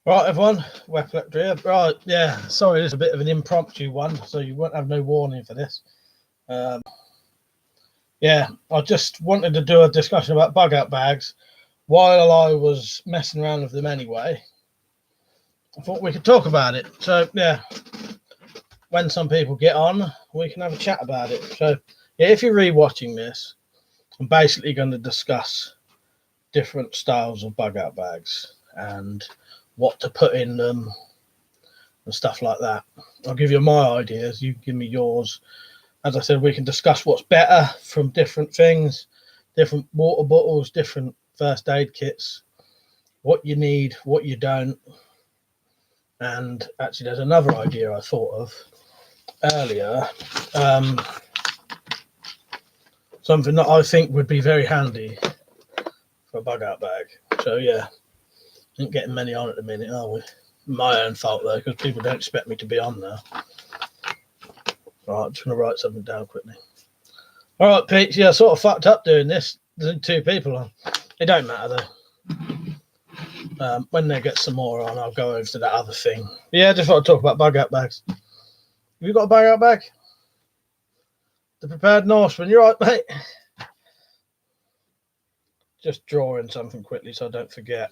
Right, everyone, WeaponCollector here. Right, yeah, sorry, this is a bit of an impromptu one, so you won't have no warning for this. Yeah, I just wanted to do a discussion about bug out bags while I was messing around with them anyway. I thought we could talk about it. So, yeah, when some people get on, we can have a chat about it. So, yeah, if you're re-watching this, I'm basically going to discuss different styles of bug out bags and what to put in them and stuff like that. I'll give you my ideas, you give me yours. As I said, we can discuss what's better from different things, different water bottles, different first aid kits, what you need, what you don't. And actually, there's another idea I thought of earlier, something that I think would be very handy for a bug out bag. So yeah, ain't getting many on at the minute, are we? My own fault though, because people don't expect me to be on now. Right, I'm just going to write something down quickly. All right, Pete. Yeah, I sort of fucked up doing this. There's 2 people on. It don't matter though. When they get some more on, I'll go over to that other thing. But yeah, I just want to talk about bug out bags. Have you got a bug out bag? The Prepared Norseman. You're right, mate. Just drawing something quickly so I don't forget.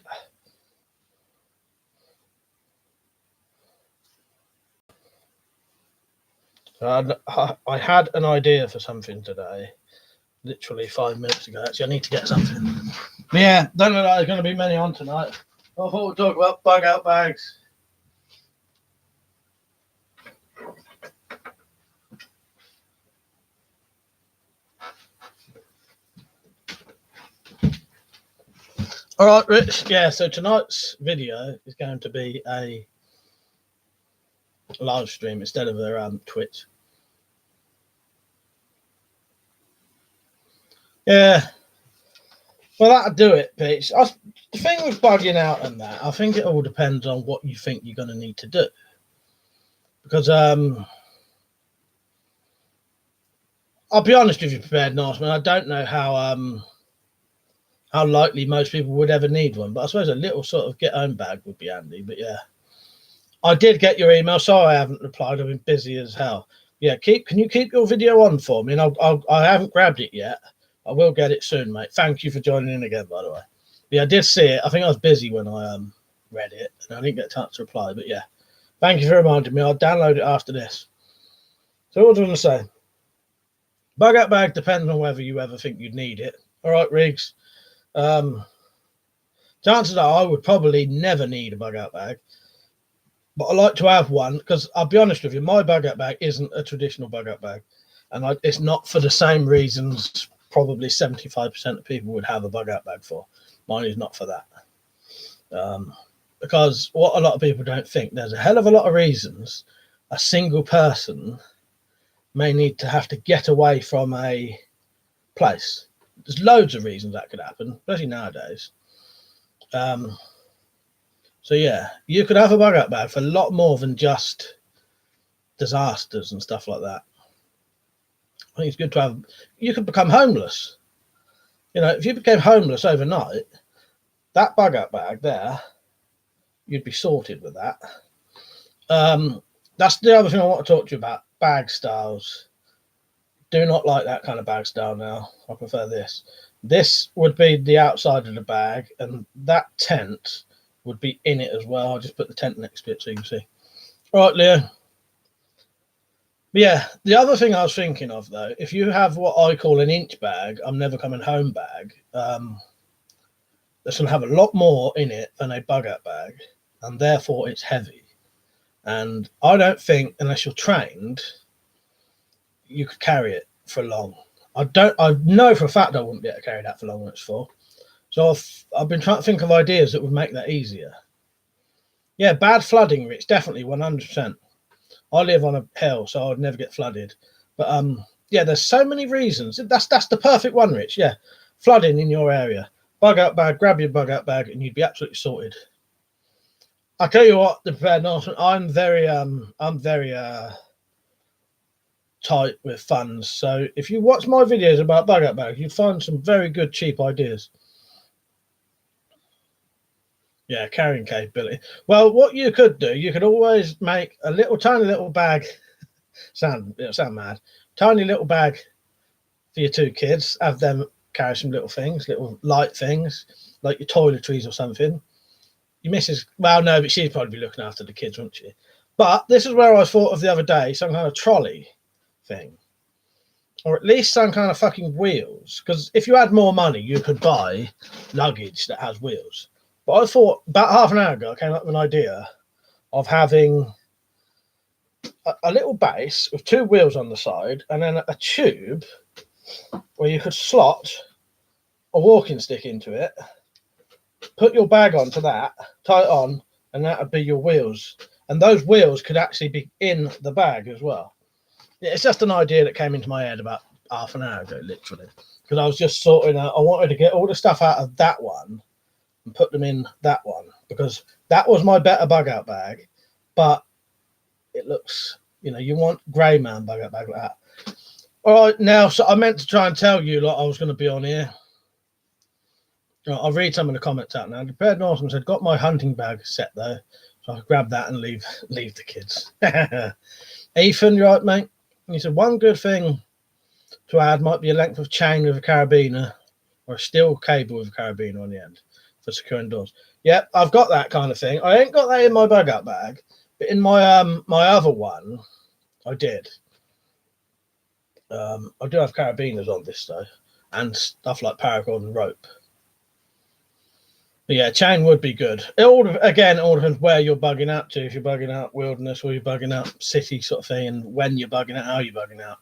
I had an idea for something today, literally 5 minutes ago. Actually, I need to get something. But yeah, don't know that there's going to be many on tonight. I thought we'd talk about bug out bags. All right, Rich. Yeah, so tonight's video is going to be a live stream instead of a Twitch. Yeah, well, that'll do it, Pete. The thing with bugging out and that, I think it all depends on what you think you're going to need to do. Because I'll be honest with you, Prepared Norseman, I don't know how likely most people would ever need one, but I suppose a little sort of get home bag would be handy. But yeah, I did get your email. Sorry I haven't replied. I've been busy as hell. Yeah, can you keep your video on for me? And I haven't grabbed it yet. I will get it soon, mate. Thank you for joining in again, by the way. Yeah, I did see it. I think I was busy when I read it, and I didn't get a chance to reply. But yeah, thank you for reminding me. I'll download it after this. So what was I going to say? Bug out bag depends on whether you ever think you'd need it. All right, Riggs. Chances are I would probably never need a bug out bag, but I like to have one because I'll be honest with you, my bug out bag isn't a traditional bug out bag, and it's not for the same reasons probably 75% of people would have a bug out bag for. Mine is not for that. Because what a lot of people don't think, there's a hell of a lot of reasons a single person may need to have to get away from a place. There's loads of reasons that could happen, especially nowadays. So yeah, you could have a bug out bag for a lot more than just disasters and stuff like that. I think it's good to have. You could become homeless. You know, if you became homeless overnight, that bug out bag there, you'd be sorted with that. That's the other thing I want to talk to you about. Bag styles. Do not like that kind of bag style now. I prefer this. This would be the outside of the bag, and that tent would be in it as well. I'll just put the tent next to it so you can see. All right, Leo. But yeah, the other thing I was thinking of, though, if you have what I call an inch bag, I'm never coming home bag, this will have a lot more in it than a bug out bag, and therefore it's heavy. And I don't think, unless you're trained, you could carry it for long. I know for a fact I wouldn't be able to carry that for long when it's full. So I've been trying to think of ideas that would make that easier. Yeah, bad flooding, Rich, definitely 100%. I live on a hill, so I'd never get flooded. But yeah, there's so many reasons. That's the perfect one, Rich. Yeah, flooding in your area. Bug out bag, grab your bug out bag, and you'd be absolutely sorted. I tell you what, the Prepared Norseman, I'm very tight with funds. So if you watch my videos about bug out bags, you'd find some very good cheap ideas. Yeah, carrying capability. Well, what you could do, you could always make a little tiny little bag. Sound mad. Tiny little bag for your two kids. Have them carry some little things, little light things, like your toiletries or something. Your missus, well, no, but she'd probably be looking after the kids, wouldn't she? But this is where I thought of the other day, some kind of trolley thing. Or at least some kind of fucking wheels. Because if you had more money, you could buy luggage that has wheels. But I thought about half an hour ago, I came up with an idea of having a little base with two wheels on the side and then a tube where you could slot a walking stick into it, put your bag onto that, tie it on, and that would be your wheels. And those wheels could actually be in the bag as well. Yeah, it's just an idea that came into my head about half an hour ago, literally. Because I was just sorting out, I wanted to get all the stuff out of that one and put them in that one, because that was my better bug out bag, but it looks, you want grey man bug out bag like that. All right, now, so I meant to try and tell you, like, I was going to be on here. I'll read some of the comments out now. The Prepared Norseman said, got my hunting bag set though, so I grab that and leave the kids. Ethan, you right, mate? He said, one good thing to add might be a length of chain with a carabiner or a steel cable with a carabiner on the end for securing doors. Yep, I've got that kind of thing. I ain't got that in my bug out bag, but in my my other one, I did. I do have carabiners on this though, and stuff like paracord and rope. But yeah, chain would be good. It all depends where you're bugging out to. If you're bugging out wilderness or you're bugging out city sort of thing, and when you're bugging out, how you're bugging out.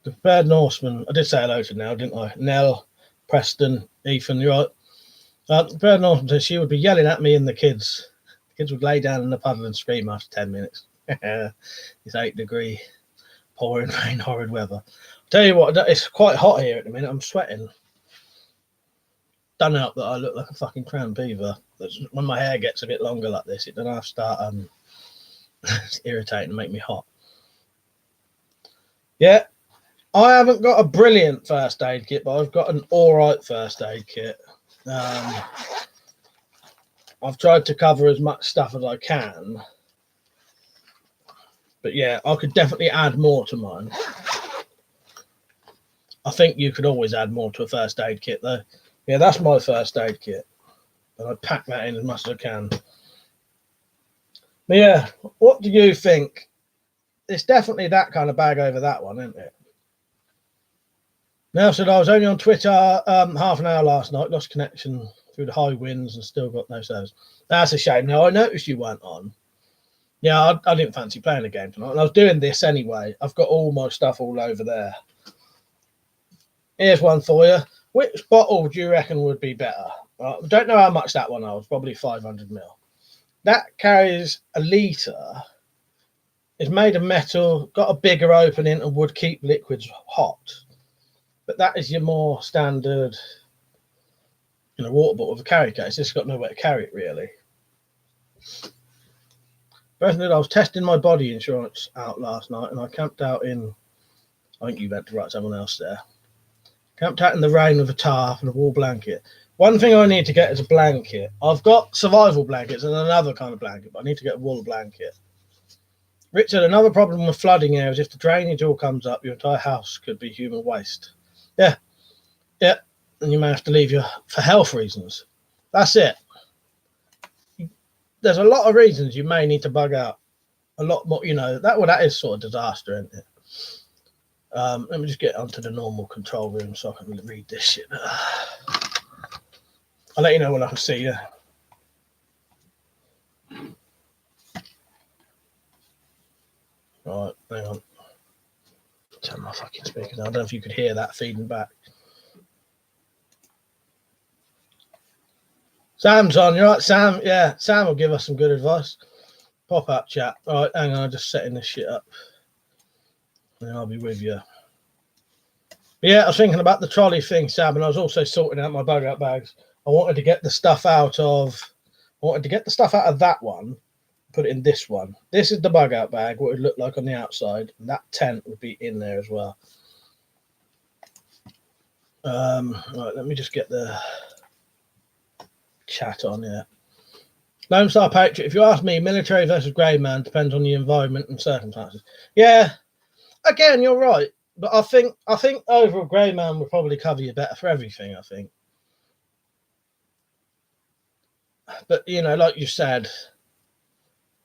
The Prepared Norseman, I did say hello to Nell, didn't I? Nell, Preston, Ethan, you're right. The Prepared Norseman says she would be yelling at me and the kids. The kids would lay down in the puddle and scream after 10 minutes. It's 8-degree, pouring rain, horrid weather. I'll tell you what, it's quite hot here at the minute. I'm sweating. Done up that I look like a fucking crown beaver. When my hair gets a bit longer like this, it doesn't have to start irritating and make me hot. Yeah, I haven't got a brilliant first aid kit, but I've got an alright first aid kit. I've tried to cover as much stuff as I can. But yeah, I could definitely add more to mine. I think you could always add more to a first aid kit though. Yeah, that's my first aid kit. And I pack that in as much as I can. But yeah, what do you think? It's definitely that kind of bag over that one, isn't it? Now said I was only on Twitter half an hour last night, lost connection through the high winds and still got no service. That's a shame. Now I noticed you weren't on. Yeah, I didn't fancy playing the game tonight. And I was doing this anyway. I've got all my stuff all over there. Here's one for you. Which bottle do you reckon would be better? I don't know how much that one holds, probably 500ml. That carries a litre. It's made of metal, got a bigger opening and would keep liquids hot. But that is your more standard, water bottle with a carry case. It's got nowhere to carry it, really. Personally, I was testing my body insurance out last night and I camped out in, I think you meant to write someone else there. Camped out in the rain with a tarp and a wool blanket. One thing I need to get is a blanket. I've got survival blankets and another kind of blanket, but I need to get a wool blanket. Richard, another problem with flooding areas, if the drainage all comes up, your entire house could be human waste. Yeah. And you may have to leave for health reasons. That's it. There's a lot of reasons you may need to bug out. A lot more, that is sort of disaster, isn't it? Let me just get onto the normal control room so I can read this shit. I'll let you know when I can see you. Right, hang on. Turn my fucking speakers on. I don't know if you could hear that feeding back. Sam's on, you right, Sam? Yeah, Sam will give us some good advice. Pop up chat. All right, hang on, I'm just setting this shit up. And I'll be with you. Yeah, I was thinking about the trolley thing, Sam, and I was also sorting out my bug out bags. I wanted to get the stuff out of that one, put it in this one. This is the bug out bag, what it would look like on the outside, and that tent would be in there as well. Right, let me just get the chat on, yeah. Lone Star Patriot, if you ask me, military versus grey man depends on the environment and circumstances. Yeah, again, you're right. But I think overall grey man would probably cover you better for everything, I think. But you know, like you said,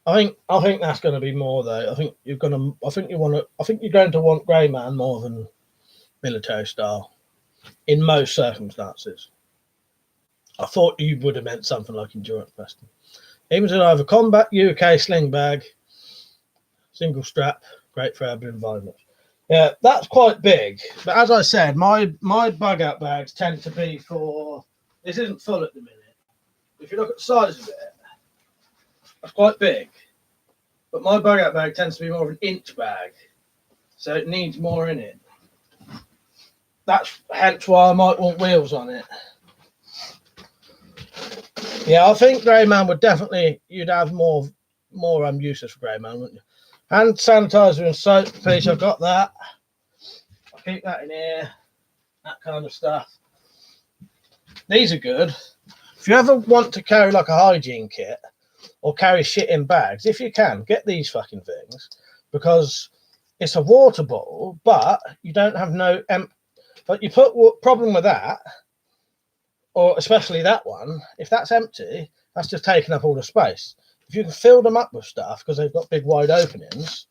I think that's going to be more though. I think you're going to want grey man more than military style in most circumstances. I thought you would have meant something like endurance, Preston. Even to either combat UK sling bag, single strap, great for urban environments. Yeah, that's quite big. But as I said, my bug out bags tend to be for. This isn't full at the minute. If you look at the size of it, that's quite big. But my bug out bag tends to be more of an inch bag, so it needs more in it. That's hence why I might want wheels on it. Yeah, I think grey man would definitely. You'd have more uses for grey man, wouldn't you? Hand sanitizer and soap, please. I've got that. I'll keep that in here. That kind of stuff. These are good. If you ever want to carry like a hygiene kit or carry shit in bags, if you can, get these fucking things because it's a water bottle, but you don't have no. But you put problem with that, or especially that one. If that's empty, that's just taking up all the space. If you can fill them up with stuff because they've got big wide openings,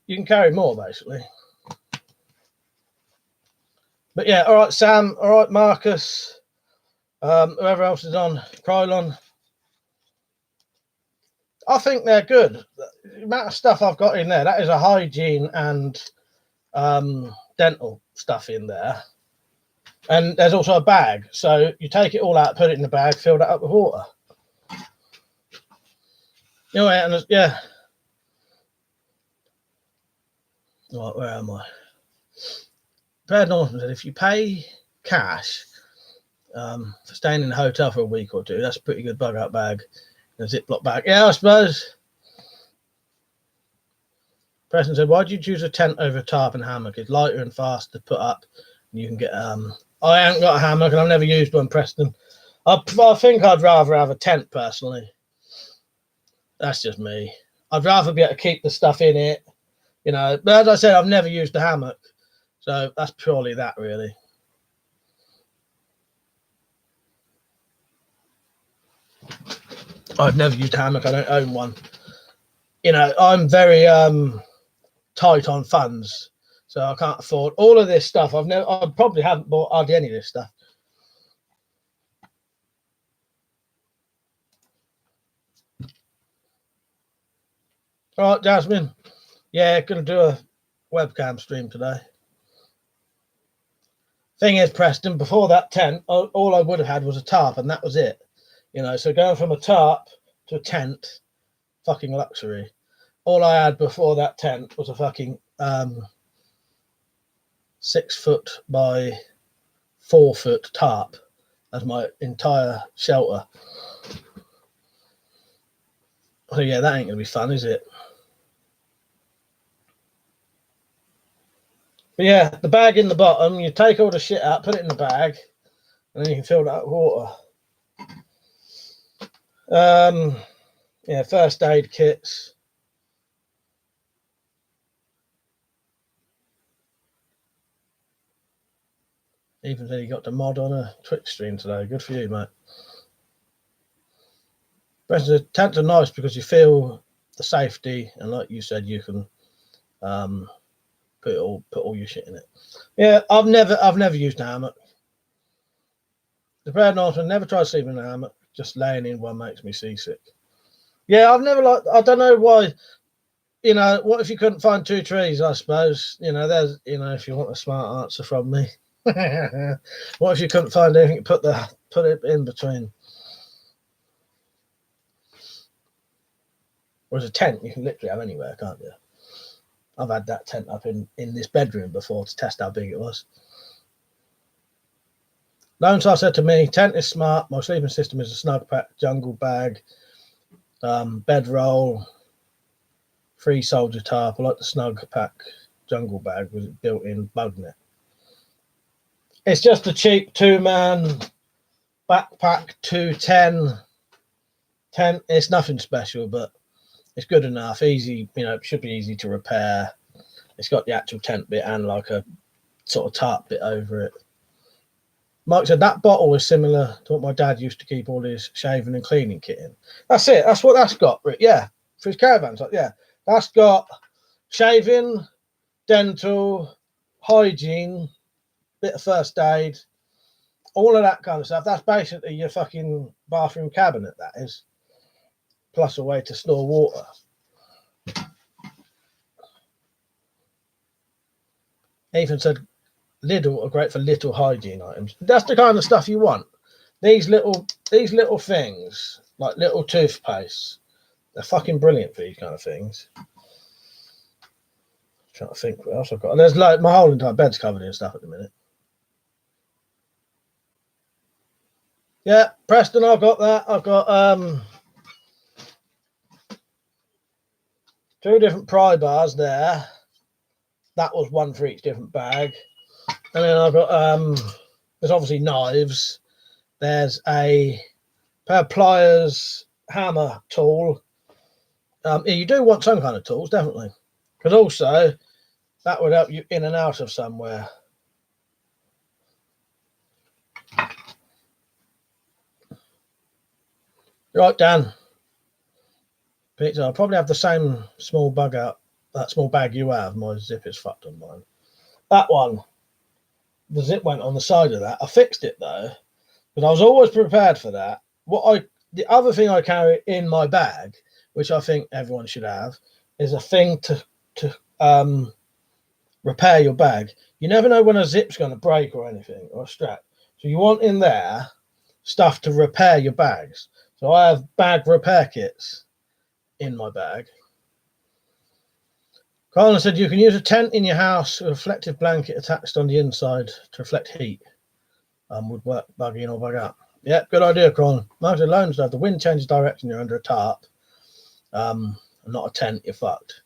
you can carry more basically. But yeah, all right, Sam. All right, Marcus. Whoever else is on, Krylon. I think they're good. The amount of stuff I've got in there, that is a hygiene and dental stuff in there. And there's also a bag. So you take it all out, put it in the bag, fill that up with water. You know, and yeah. Right, where am I? Brad Norton said if you pay cash for staying in a hotel for a week or two, that's a pretty good bug out bag. A Ziploc bag. Yeah, I suppose. Preston said, why do you choose a tent over a tarp and hammock? It's lighter and faster to put up. And you can get I haven't got a hammock and I've never used one, Preston. I think I'd rather have a tent personally. That's just me. I'd rather be able to keep the stuff in it, you know. But as I said, I've never used a hammock, so that's purely that, really. I've never used a hammock. I don't own one. You know, I'm very tight on funds, so I can't afford all of this stuff. I probably haven't bought hardly any of this stuff. All right, Jasmine. Yeah, going to do a webcam stream today. Thing is, Preston, before that tent, all I would have had was a tarp, and that was it. You know, so going from a tarp to a tent, fucking luxury. All I had before that tent was a fucking 6 foot by 4 foot tarp as my entire shelter. So yeah, that ain't gonna be fun, is it? But yeah, the bag in the bottom, you take all the shit out, put it in the bag, and then you can fill that with water. Yeah, first aid kits. Even though you got the mod on a Twitch stream today. Good for you, mate. The tents are nice because you feel the safety, and like you said, you can put all your shit in it. Yeah, I've never used a hammock. The Brad Norton never tried sleeping in a hammock. Just laying in one makes me seasick. Yeah, I've never I don't know why. You know, what if you couldn't find 2 trees? I suppose. You know, there's. You know, if you want a smart answer from me. What if you couldn't find anything to put it in between? Whereas a tent you can literally have anywhere, can't you? I've had that tent up in this bedroom before to test how big it was. Lone Star said to me, tent is smart. My sleeping system is a snug pack, jungle bag, bedroll, 3 soldier tarp. I like the snug pack jungle bag with it built-in bug net. It's just a cheap 2-man, 2 soldier tarp. I like the snug pack jungle bag with it built-in bug net. It's just a cheap 2-man, 2 soldier tarp. I like the snug pack jungle bag with it built-in bug net. It's just a cheap 2-man, 2 soldier tarp. I like the snug pack jungle bag with it built-in bug net. It's just a cheap 2-man, backpack 210 tent. It's nothing special, but it's good enough. Easy, you know, it should be easy to repair. It's got the actual tent bit and like a sort of tarp bit over it. Mike said that bottle is similar to what my dad used to keep all his shaving and cleaning kit in. That's it. That's what that's got. Yeah, for his caravans. Like, yeah, that's got shaving, dental, hygiene, bit of first aid, all of that kind of stuff. That's basically your fucking bathroom cabinet, that is. Plus a way to store water. Ethan said Lidl are great for little hygiene items. That's the kind of stuff you want. These little things, like little toothpaste, they're fucking brilliant for these kind of things. I'm trying to think what else I've got. There's like my whole entire bed's covered in stuff at the minute. Yeah, Preston, I've got that. I've got 2 different pry bars there. That was one for each different bag. And then I've got there's obviously knives. There's a pair of pliers, hammer tool. Yeah, you do want some kind of tools, definitely. Because also that would help you in and out of somewhere. Right, Dan. Peter, I'll probably have the same small bug out. That small bag you have. My zip is fucked on mine. That one. The zip went on the side of that. I fixed it though, but I was always prepared for that. The other thing I carry in my bag, which I think everyone should have, is a thing to repair your bag. You never know when a zip's going to break or anything, or a strap. So you want in there stuff to repair your bags. So I have bag repair kits in my bag. Colin said you can use a tent in your house with a reflective blanket attached on the inside to reflect heat. Would work bug in or bug out. Yeah, good idea, Colin. Mark said loans, if the wind changes direction, you're under a tarp. Not a tent, you're fucked.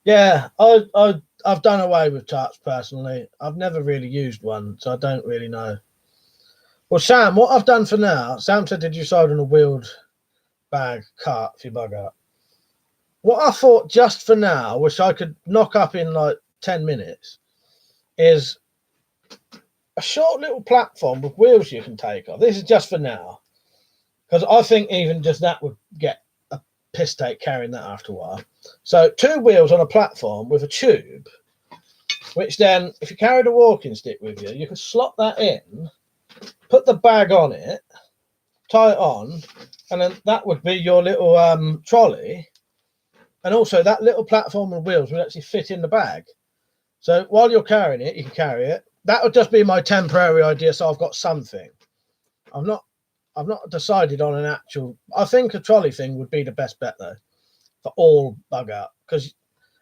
Yeah, I've done away with tarps personally. I've never really used one, so I don't really know. Well, Sam, what I've done for now, Sam said, did you decide on a wheeled bag cart for your bug out? What I thought just for now, which I could knock up in like 10 minutes, is a short little platform with wheels you can take off. This is just for now. Because I think even just that would get a piss take carrying that after a while. So 2 wheels on a platform with a tube, which then, if you carried a walking stick with you, you could slot that in, put the bag on it, tie it on, and then that would be your little trolley. And also that little platform and wheels would actually fit in the bag. So while you're carrying it, you can carry it. That would just be my temporary idea. So I've got something. I've not decided on an actual. I think a trolley thing would be the best bet though, for all bug out. Because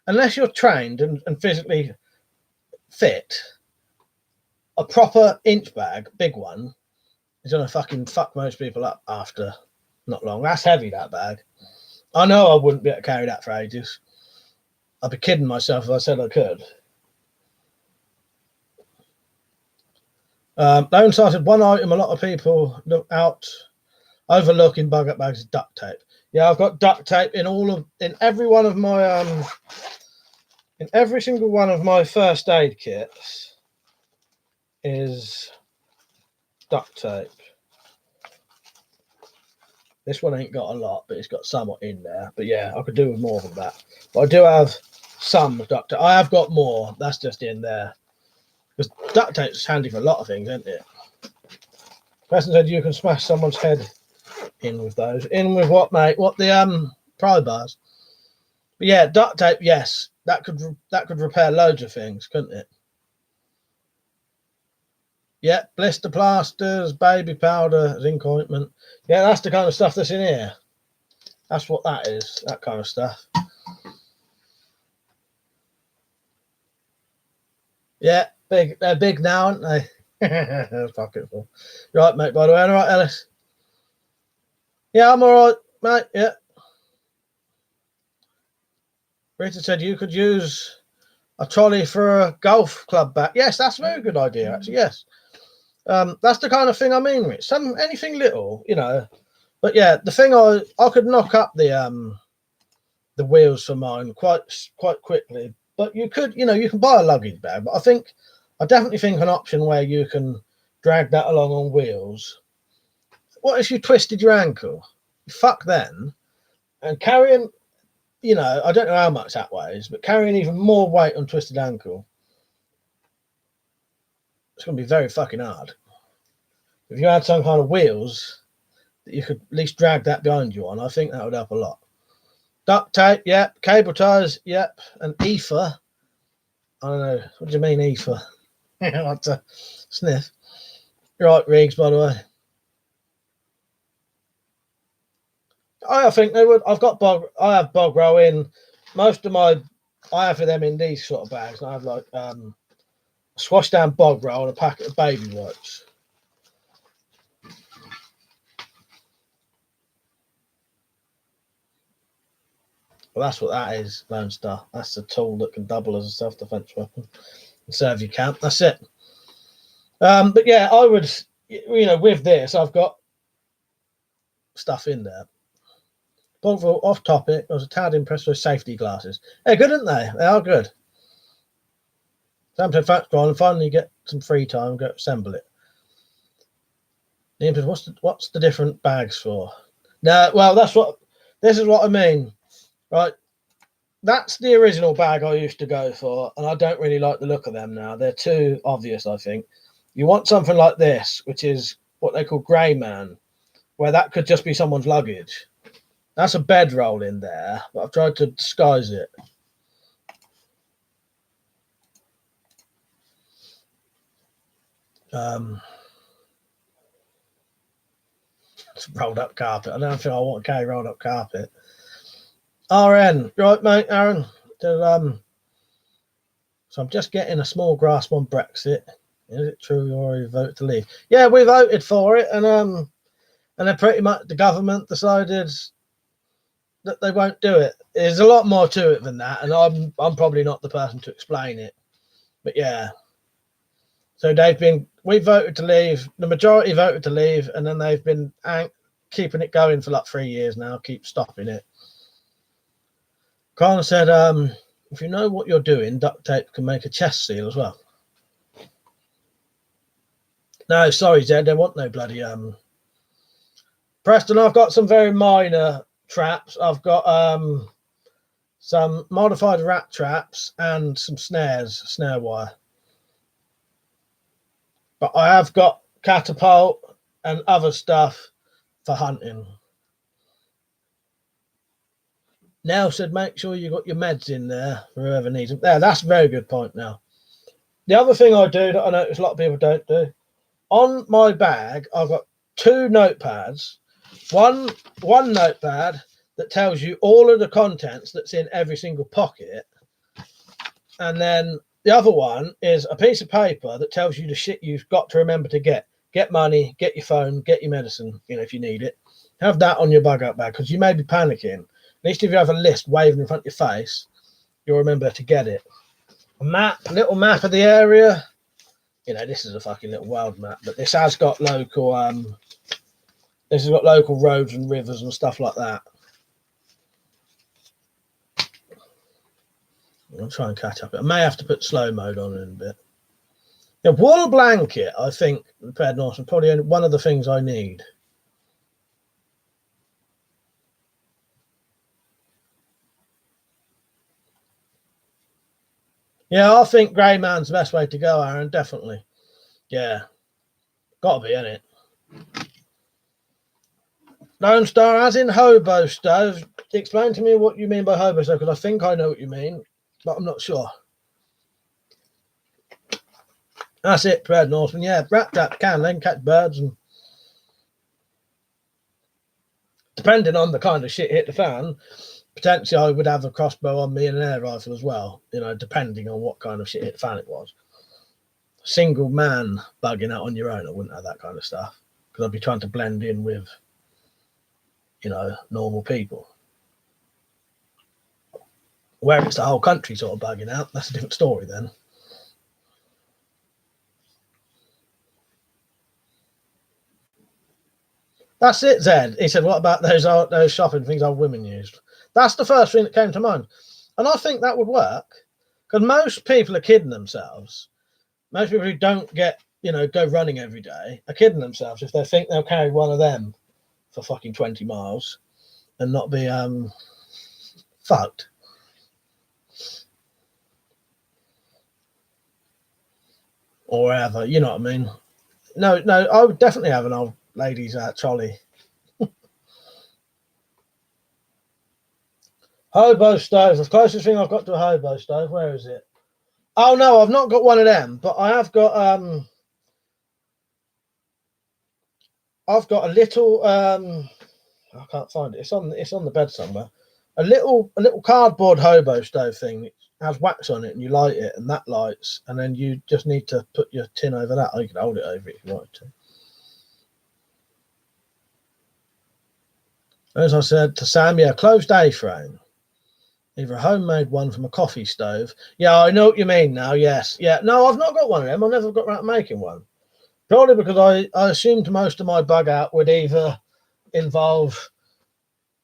unless you're trained and physically fit, a proper inch bag, big one, is gonna fucking fuck most people up after not long. That's heavy, that bag. I know I wouldn't be able to carry that for ages. I'd be kidding myself if I said I could. Lone started one item a lot of people overlook in bug out bags is duct tape. Yeah, I've got duct tape in every one of my in every single one of my first aid kits is duct tape. This one ain't got a lot, but it's got somewhat in there. But yeah, I could do with more than that. But I do have some duct tape. I have got more. That's just in there. Because duct tape's handy for a lot of things, isn't it? Person said you can smash someone's head in with those. In with what, mate? What, the pry bars? But yeah, duct tape, yes. That could repair loads of things, couldn't it? Yeah, blister plasters, baby powder, zinc ointment. Yeah, that's the kind of stuff that's in here. That's what that is, that kind of stuff. Yeah, big. They're big now, aren't they? Pocket full. Right, mate, by the way. All right, Ellis? Yeah, I'm all right, mate. Yeah. Rita said you could use a trolley for a golf club bag. Yes, that's a very good idea, actually. Yes. That's the kind of thing I mean, Rich. Anything little, you know. But yeah, the thing I could knock up the wheels for mine quite quickly. But you could, you know, you can buy a luggage bag. But I definitely think an option where you can drag that along on wheels. What if you twisted your ankle? Fuck then. And carrying, you know, I don't know how much that weighs, but carrying even more weight on twisted ankle, it's going to be very fucking hard. If you had some kind of wheels that you could at least drag that behind you on, I think that would help a lot. Duct tape, yep. Cable ties, yep. And ether. I don't know. What do you mean ether? What a sniff. Right, Riggs, by the way. I think they would. I have bog roll in most of my. I have for them in these sort of bags. I have like swash down bog roll and a packet of baby wipes. Well, that's what that is, Lone Star. That's the tool that can double as a self-defense weapon and serve your camp. That's it. But yeah, I would, you know, with this, I've got stuff in there. But off topic, I was a tad impressed with safety glasses. They're good, aren't they? They are good. Sometimes fact and finally get some free time and go assemble it. What's the different bags for? No, well, this is what I mean. Right. That's the original bag I used to go for, and I don't really like the look of them now. They're too obvious, I think. You want something like this, which is what they call grey man, where that could just be someone's luggage. That's a bedroll in there, but I've tried to disguise it. It's rolled up carpet. I don't think I want to carry rolled up carpet. RN, right, mate, Aaron. So I'm just getting a small grasp on Brexit. Is it true you already voted to leave? Yeah, we voted for it, and then pretty much the government decided that they won't do it. There's a lot more to it than that, and I'm probably not the person to explain it. But yeah. So we voted to leave, the majority voted to leave, and then they've been keeping it going for like 3 years now, keep stopping it. Connor said, if you know what you're doing, duct tape can make a chest seal as well. No, sorry, Zed, there want no bloody Preston, I've got some very minor traps. I've got some modified rat traps and some snare wire. But I have got catapult and other stuff for hunting. Now said, make sure you got your meds in there for whoever needs them. There, that's a very good point now. The other thing I do that I notice a lot of people don't do, on my bag, I've got 2 notepads. One notepad that tells you all of the contents that's in every single pocket. And then the other one is a piece of paper that tells you the shit you've got to remember to get. Get money, get your phone, get your medicine, you know, if you need it. Have that on your bug out bag because you may be panicking. At least if you have a list waving in front of your face, you'll remember to get it. A little map of the area. You know, this is a fucking little wild map, but this has got local roads and rivers and stuff like that. I'll try and catch up. I may have to put slow mode on in a bit. The wool blanket, I think, prepared Norseman, probably one of the things I need. Yeah, I think Grey Man's the best way to go, Aaron, definitely. Yeah. Gotta be, innit? Lone Star, as in Hobo Stove. Explain to me what you mean by Hobo Stove, because I think I know what you mean, but I'm not sure. That's it, Prepared Norseman. Yeah, wrap that can, then catch birds, and depending on the kind of shit hit the fan, potentially I would have a crossbow on me and an air rifle as well, you know, depending on what kind of shit hit the fan it was. Single man bugging out on your own, I wouldn't have that kind of stuff because I'd be trying to blend in with, you know, normal people. Where it's the whole country sort of bugging out, that's a different story then. That's it, Zed. He said, what about those shopping things old women used? That's the first thing that came to mind. And I think that would work. Because most people are kidding themselves. Most people who don't get, go running every day are kidding themselves if they think they'll carry one of them for fucking 20 miles and not be fucked. Or whatever, you know what I mean? No, I would definitely have an old lady's trolley. Hobo stove, the closest thing I've got to a hobo stove. Where is it? Oh no, I've not got one of them, but I have got I've got a little I can't find it. It's on the bed somewhere. A little cardboard hobo stove thing. It has wax on it, and you light it, and that lights, and then you just need to put your tin over that. Or you can hold it over it if you wanted to. As I said to Sam, yeah, closed A-frame. Either a homemade one from a coffee stove. Yeah, I know what you mean now. Yes, yeah. No, I've not got one of them. I've never got around to making one. Probably because I assumed most of my bug out would either involve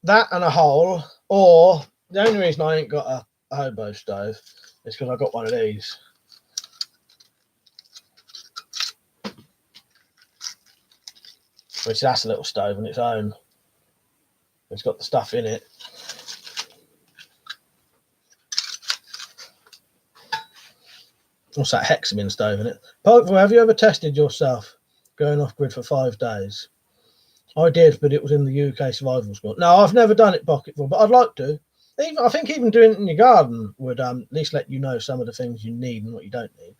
that and a hole, or the only reason I ain't got a hobo stove is because I got one of these. Which that's a little stove on its own. It's got the stuff in it. What's that hexamin stove in it? Parkville, have you ever tested yourself going off grid for 5 days? I did, but it was in the UK survival squad. No, I've never done it Pocketful, but I'd like to. I think even doing it in your garden would at least let you know some of the things you need and what you don't need.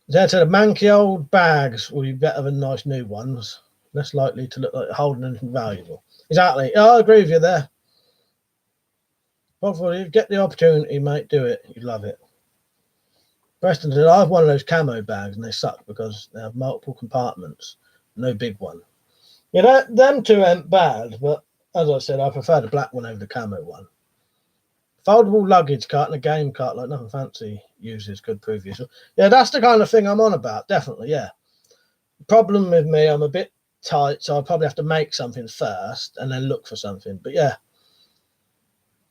Zed said, manky old bags will be better than nice new ones. Less likely to look like holding anything valuable. Exactly. I agree with you there. Pocketful, if you get the opportunity, mate, do it. You'd love it. Preston said, I have one of those camo bags and they suck because they have multiple compartments. No big one. Yeah, them two ain't bad, but as I said, I prefer the black one over the camo one. Foldable luggage cart and a game cart, like nothing fancy, uses could prove useful. Yeah, that's the kind of thing I'm on about, definitely, yeah. The problem with me, I'm a bit tight, so I'll probably have to make something first and then look for something. But yeah.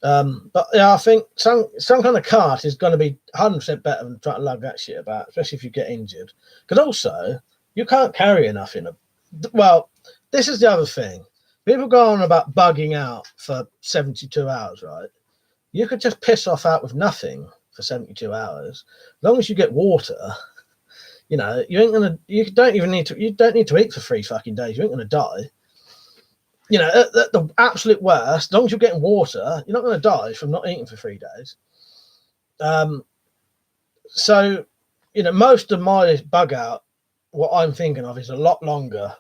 But yeah, I think some kind of cart is going to be 100% better than trying to lug that shit about, especially if you get injured. Because also, you can't carry enough in a... Well, this is the other thing. People go on about bugging out for 72 hours, right? You could just piss off out with nothing for 72 hours. As long as you get water, you don't need to eat for 3 fucking days. You ain't going to die. At the absolute worst, as long as you're getting water, you're not going to die from not eating for 3 days. So, most of my bug out, what I'm thinking of is a lot longer.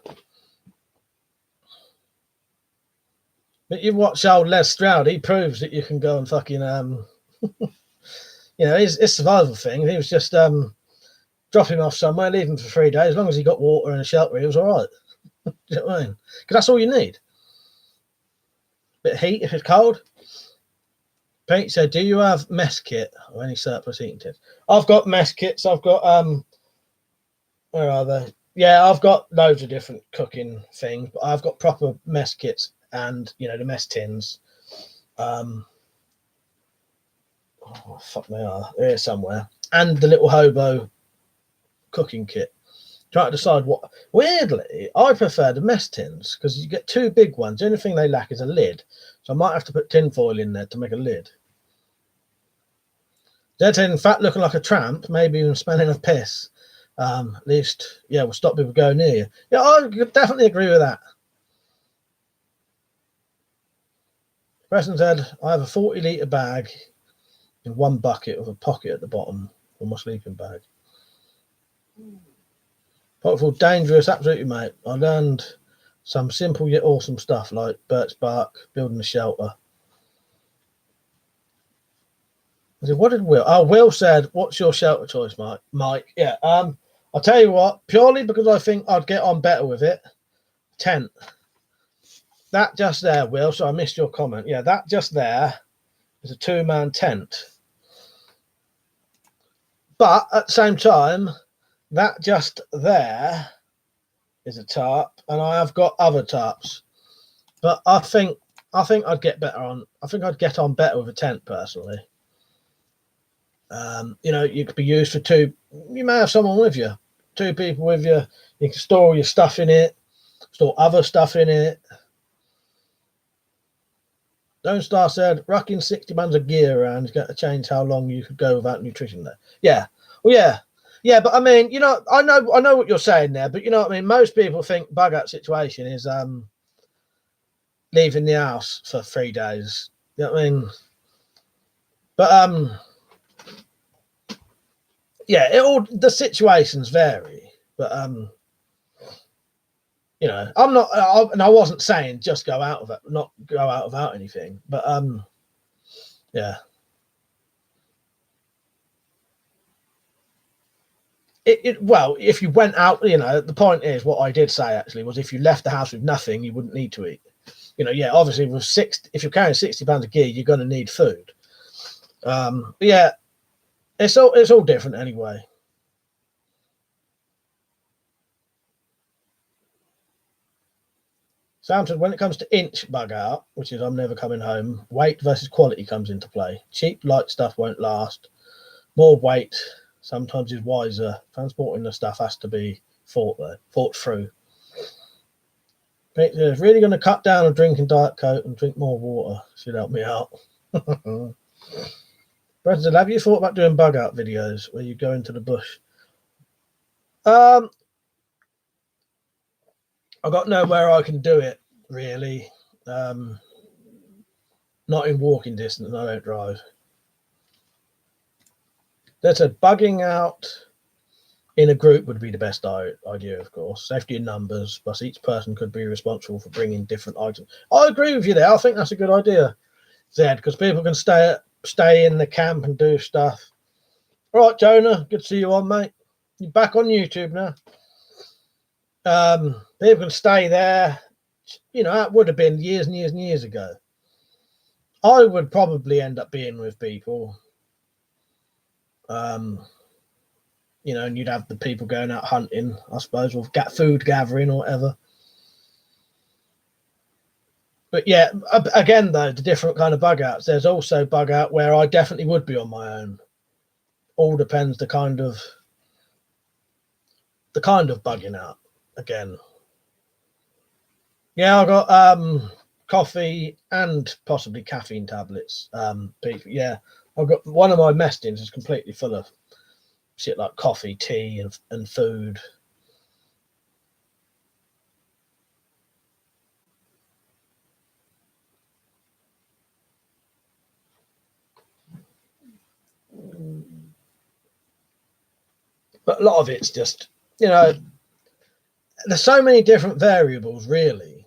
But you've watched old Les Stroud, he proves that you can go and fucking, his survival thing, he was just drop him off somewhere, leave him for 3 days. As long as he got water and a shelter, he was all right. Do you know what I mean? Because that's all you need. Bit of heat if it's cold. Pete said, do you have mess kit or any surplus eating tips? I've got mess kits. I've got where are they? Yeah, I've got loads of different cooking things, but I've got proper mess kits and the mess tins. Oh fuck, they are here somewhere. And the little hobo cooking kit. Trying to decide what. Weirdly, I prefer the mess tins because you get 2 big ones. The only thing they lack is a lid, so I might have to put tin foil in there to make a lid. Zed, in fact, looking like a tramp, maybe even smelling of piss. At least, yeah, we'll stop people going near you. Yeah, I could definitely agree with that. Preston said, I have a 40-litre bag in 1 bucket with a pocket at the bottom for my sleeping bag. Pocketful, dangerous, absolutely, mate. I learned some simple yet awesome stuff like birch bark, building a shelter. I said, what did Will? Oh, Will said, what's your shelter choice, Mike? Yeah, I'll tell you what, purely because I think I'd get on better with it. Tent. That just there, Will, so I missed your comment. Yeah, that just there is a 2-man tent. But at the same time, that just there is a tarp, and I have got other tarps, but I think I'd get better on. I think I'd get on better with a tent personally. You know, you could be used for two. You may have someone with you, two people with you. You can store all your stuff in it, store other stuff in it. Don't Star said, rocking 60 pounds of gear around is going to change how long you could go without nutrition there. Yeah. Well, yeah, but I mean, you know, I know what you're saying there, but you know what I mean? Most people think bug out situation is leaving the house for 3 days. You know what I mean? But yeah, the situations vary. But you know, I wasn't saying just go out of it, not go out without anything. But yeah. Well, if you went out, you know, the point is what I did say actually was if you left the house with nothing, you wouldn't need to eat. You know, yeah, obviously if you're carrying 60 pounds of gear, you're going to need food. But yeah, it's all different anyway. Sam said, when it comes to inch bug out, which is I'm never coming home, weight versus quality comes into play. Cheap, light stuff won't last. More weight sometimes is wiser. Transporting the stuff has to be thought through. It's really going to cut down on drinking Diet Coke and drink more water. Should help me out. President, have you thought about doing bug out videos where you go into the bush? I got nowhere I can do it, really. Not in walking distance, I don't drive. There's a bugging out in a group would be the best idea, of course. Safety in numbers, plus each person could be responsible for bringing different items. I agree with you there. I think that's a good idea, Zed, because people can stay in the camp and do stuff. All right, Jonah, good to see you on, mate. You're back on YouTube now. People can stay there. You know, that would have been years and years and years ago. I would probably end up being with people. You know, and you'd have the people going out hunting, I suppose, or food gathering or whatever. But yeah, again, though, the different kind of bug outs. There's also bug out where I definitely would be on my own. All depends the kind of bugging out. Again, yeah, I got coffee and possibly caffeine tablets. Yeah, I've got one of my mess tins is completely full of shit like coffee, tea, and food. But a lot of it's just, you know, there's so many different variables, really.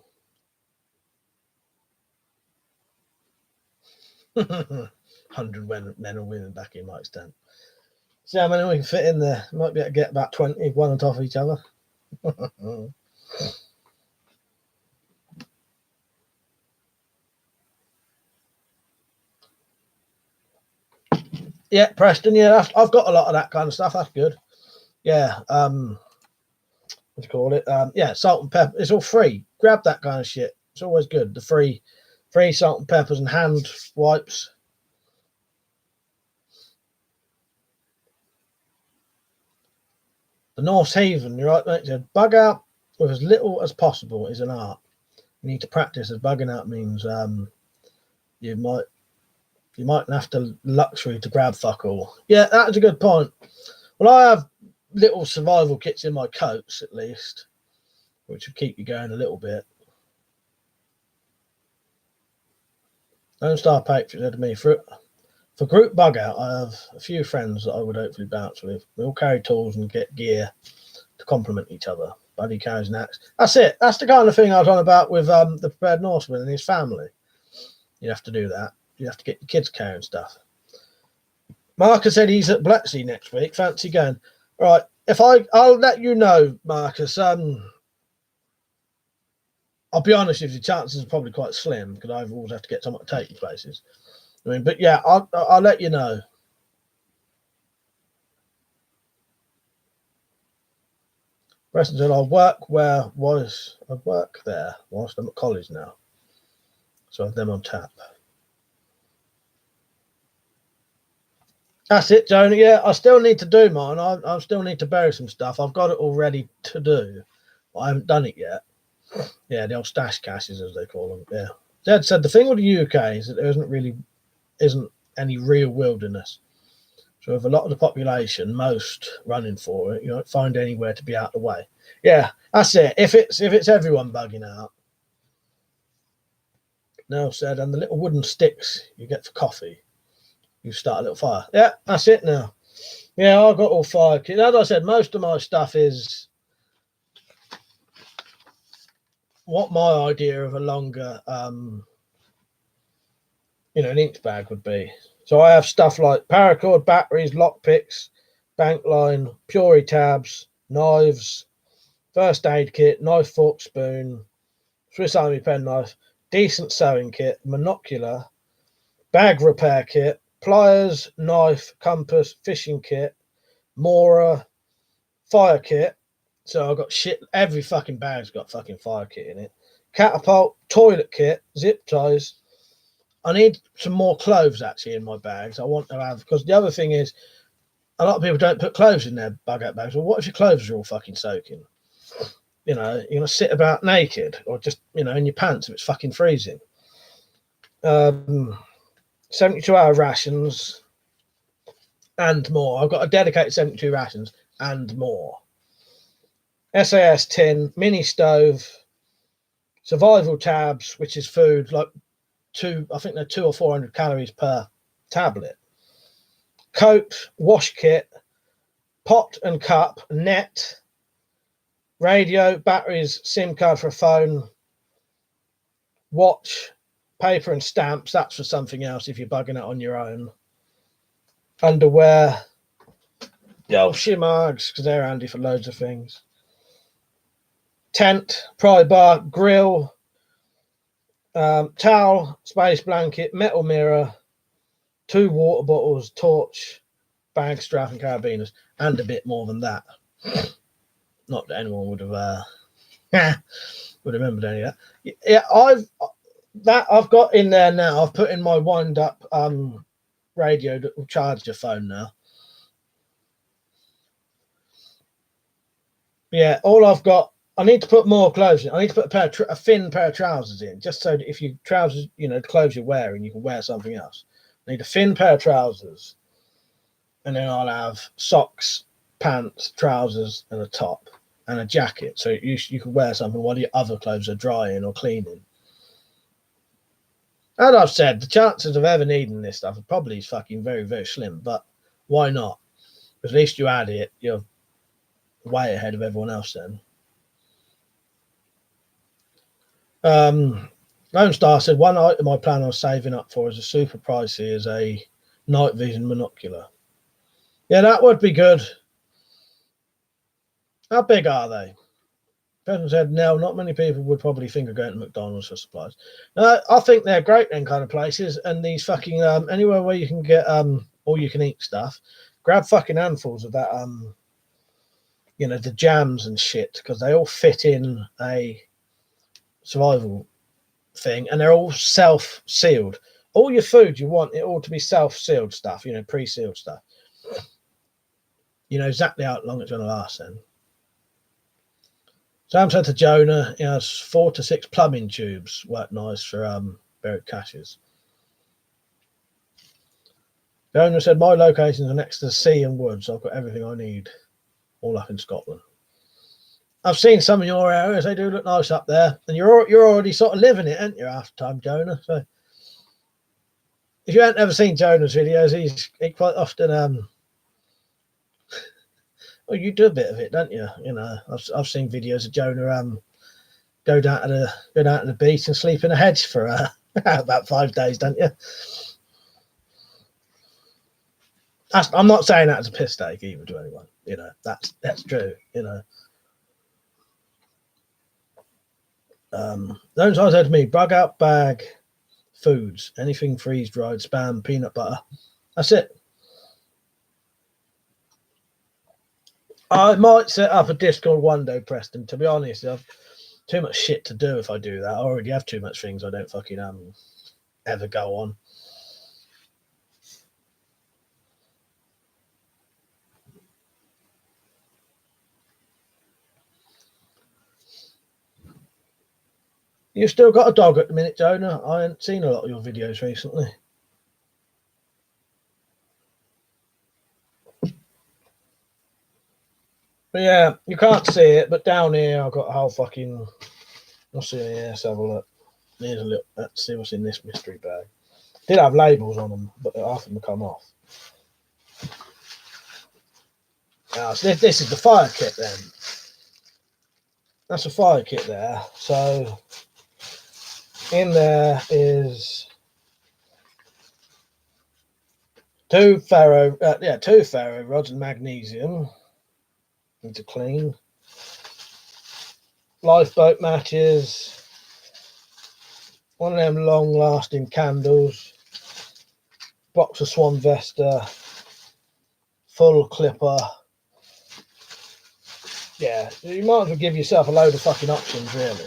100 men and women back in Mike's tent. See how many we can fit in there. Might be able to get about 20, one on top of each other. Yeah, Preston. Yeah, I've got a lot of that kind of stuff. That's good. Yeah. What do you call it? Yeah, salt and pepper. It's all free. Grab that kind of shit. It's always good. The free salt and peppers and hand wipes. The North Haven, you're right, mate. So bug out with as little as possible is an art. You need to practice, as bugging out means you might have to luxury to grab fuck all. Yeah, that's a good point. Well, I have little survival kits in my coats, at least, which will keep you going a little bit. Don't start Patriot to me. For group bug out, I have a few friends that I would hopefully bounce with. We all carry tools and get gear to complement each other. Buddy carries an axe. That's it. That's the kind of thing I was on about with the Prepared Norseman and his family. You have to do that. You have to get your kids carrying stuff. Marcus said he's at Blacksea next week. Fancy going. Right. I'll let you know, Marcus. I'll be honest with you, chances are probably quite slim because I always have to get someone to take you places. I mean, but yeah, I'll let you know. Rest until I work where was I work there whilst I'm at college now. So I have them on tap. That's it, Jonah. Yeah, I still need to do mine. I still need to bury some stuff. I've got it all ready to do, but I haven't done it yet. Yeah, the old stash caches, as they call them. Yeah. Dad said the thing with the UK is that there isn't any real wilderness. So with a lot of the population, most running for it, you don't find anywhere to be out of the way. Yeah, that's it. If it's everyone bugging out. Nell said, and the little wooden sticks you get for coffee, you start a little fire. Yeah, that's it now. Yeah, I've got all fire kits. As I said, most of my stuff is what my idea of a longer, an inch bag would be. So I have stuff like paracord, batteries, lockpicks, bank line, Puri tabs, knives, first aid kit, knife, fork, spoon, Swiss Army penknife, decent sewing kit, monocular, bag repair kit, pliers, knife, compass, fishing kit, moorer, fire kit. So I've got shit. Every fucking bag's got fucking fire kit in it. Catapult, toilet kit, zip ties. I need some more clothes actually in my bags. I want to have, because the other thing is, a lot of people don't put clothes in their bug out bags. Well, what if your clothes are all fucking soaking? You're gonna sit about naked, or just in your pants if it's fucking freezing. 72-hour rations and more. I've got a dedicated 72 rations and more. SAS tin, mini stove, survival tabs, which is food, like I think they're 200 or 400 calories per tablet. Coat, wash kit, pot and cup, net, radio, batteries, SIM card for a phone, watch, paper and stamps. That's for something else if you're bugging it on your own. Underwear, the old shimargs, because they're handy for loads of things. Tent, pry bar, grill, towel, space blanket, metal mirror, 2 water bottles, torch, bag strap and carabiners, and a bit more than that. Not that anyone would have remembered any of that. Yeah, I've got in there now. I've put in my wind up radio that will charge your phone now. Yeah, all I've got. I need to put more clothes in. I need to put a thin pair of trousers in, just so that if you trousers, the clothes you're wearing, you can wear something else. I need a thin pair of trousers, and then I'll have socks, pants, trousers, and a top, and a jacket, so you can wear something while your other clothes are drying or cleaning. As I've said, the chances of ever needing this stuff are probably fucking very, very slim, but why not? At least you add it, you're way ahead of everyone else then. Lone Star said, one item I plan on saving up for is a super pricey is a night vision monocular. Yeah, that would be good. How big are they? Person said, no, not many people would probably think of going to McDonald's for supplies. I think they're great in kind of places, and these fucking anywhere where you can get all you can eat stuff, grab fucking handfuls of that the jams and shit, because they all fit in a survival thing, and they're all self-sealed. All your food you want, it ought to be self-sealed stuff, pre-sealed stuff. You know exactly how long it's going to last then. Sam said to Jonah, he has 4 to 6 plumbing tubes, work nice for buried caches. Jonah said, my locations are next to the sea and woods, so I've got everything I need, all up in Scotland. I've seen some of your areas, they do look nice up there, and you're already sort of living it, aren't you, half the time, Jonah? So if you haven't ever seen Jonah's videos, he quite often well, you do a bit of it, don't you? I've seen videos of Jonah go down to the beach and sleep in a hedge for about 5 days, don't you? I'm not saying that as a piss take either to anyone. That's true. Don't say to me, bug out bag, foods, anything freeze dried, spam, peanut butter. That's it. I might set up a Discord one day, Preston. To be honest, I've too much shit to do if I do that. I already have too much things I don't fucking ever go on. You still got a dog at the minute, Jonah? I haven't seen a lot of your videos recently. But yeah, you can't see it, but down here I've got a whole fucking... What's in here? Let's have a look. Here's a look. Let's see what's in this mystery bag. Did have labels on them, but half of them come off. Now, so this is the fire kit then. That's a fire kit there. So in there is two ferro rods and magnesium. Need to clean. Lifeboat matches. One of them long-lasting candles. Box of Swan Vesta. Full clipper. Yeah, you might as well give yourself a load of fucking options, really.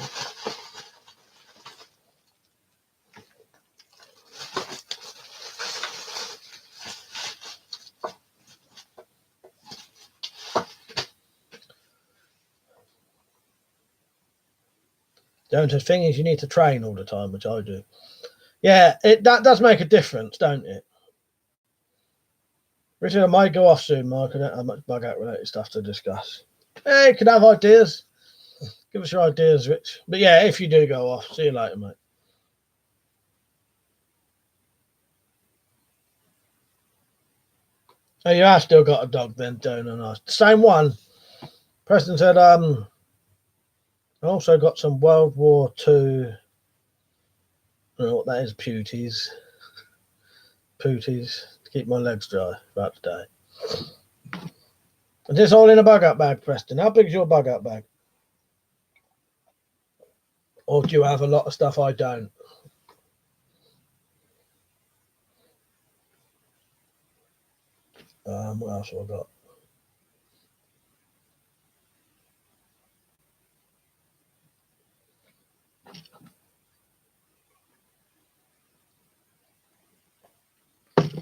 The thing is, you need to train all the time, which I do. Yeah, that does make a difference, don't it? Richard, I might go off soon, Mark. I don't have much bug out related stuff to discuss. Hey, you can have ideas. Give us your ideas, Rich. But yeah, if you do go off, see you later, mate. Oh, you have still got a dog then, Jonah. Nice. Same one. Preston said, I also got some World War II. I don't know what that is, pooties. Pooties. To keep my legs dry about today. Is this all in a bug out bag, Preston? How big is your bug out bag? Or do you have a lot of stuff I don't? What else have I got?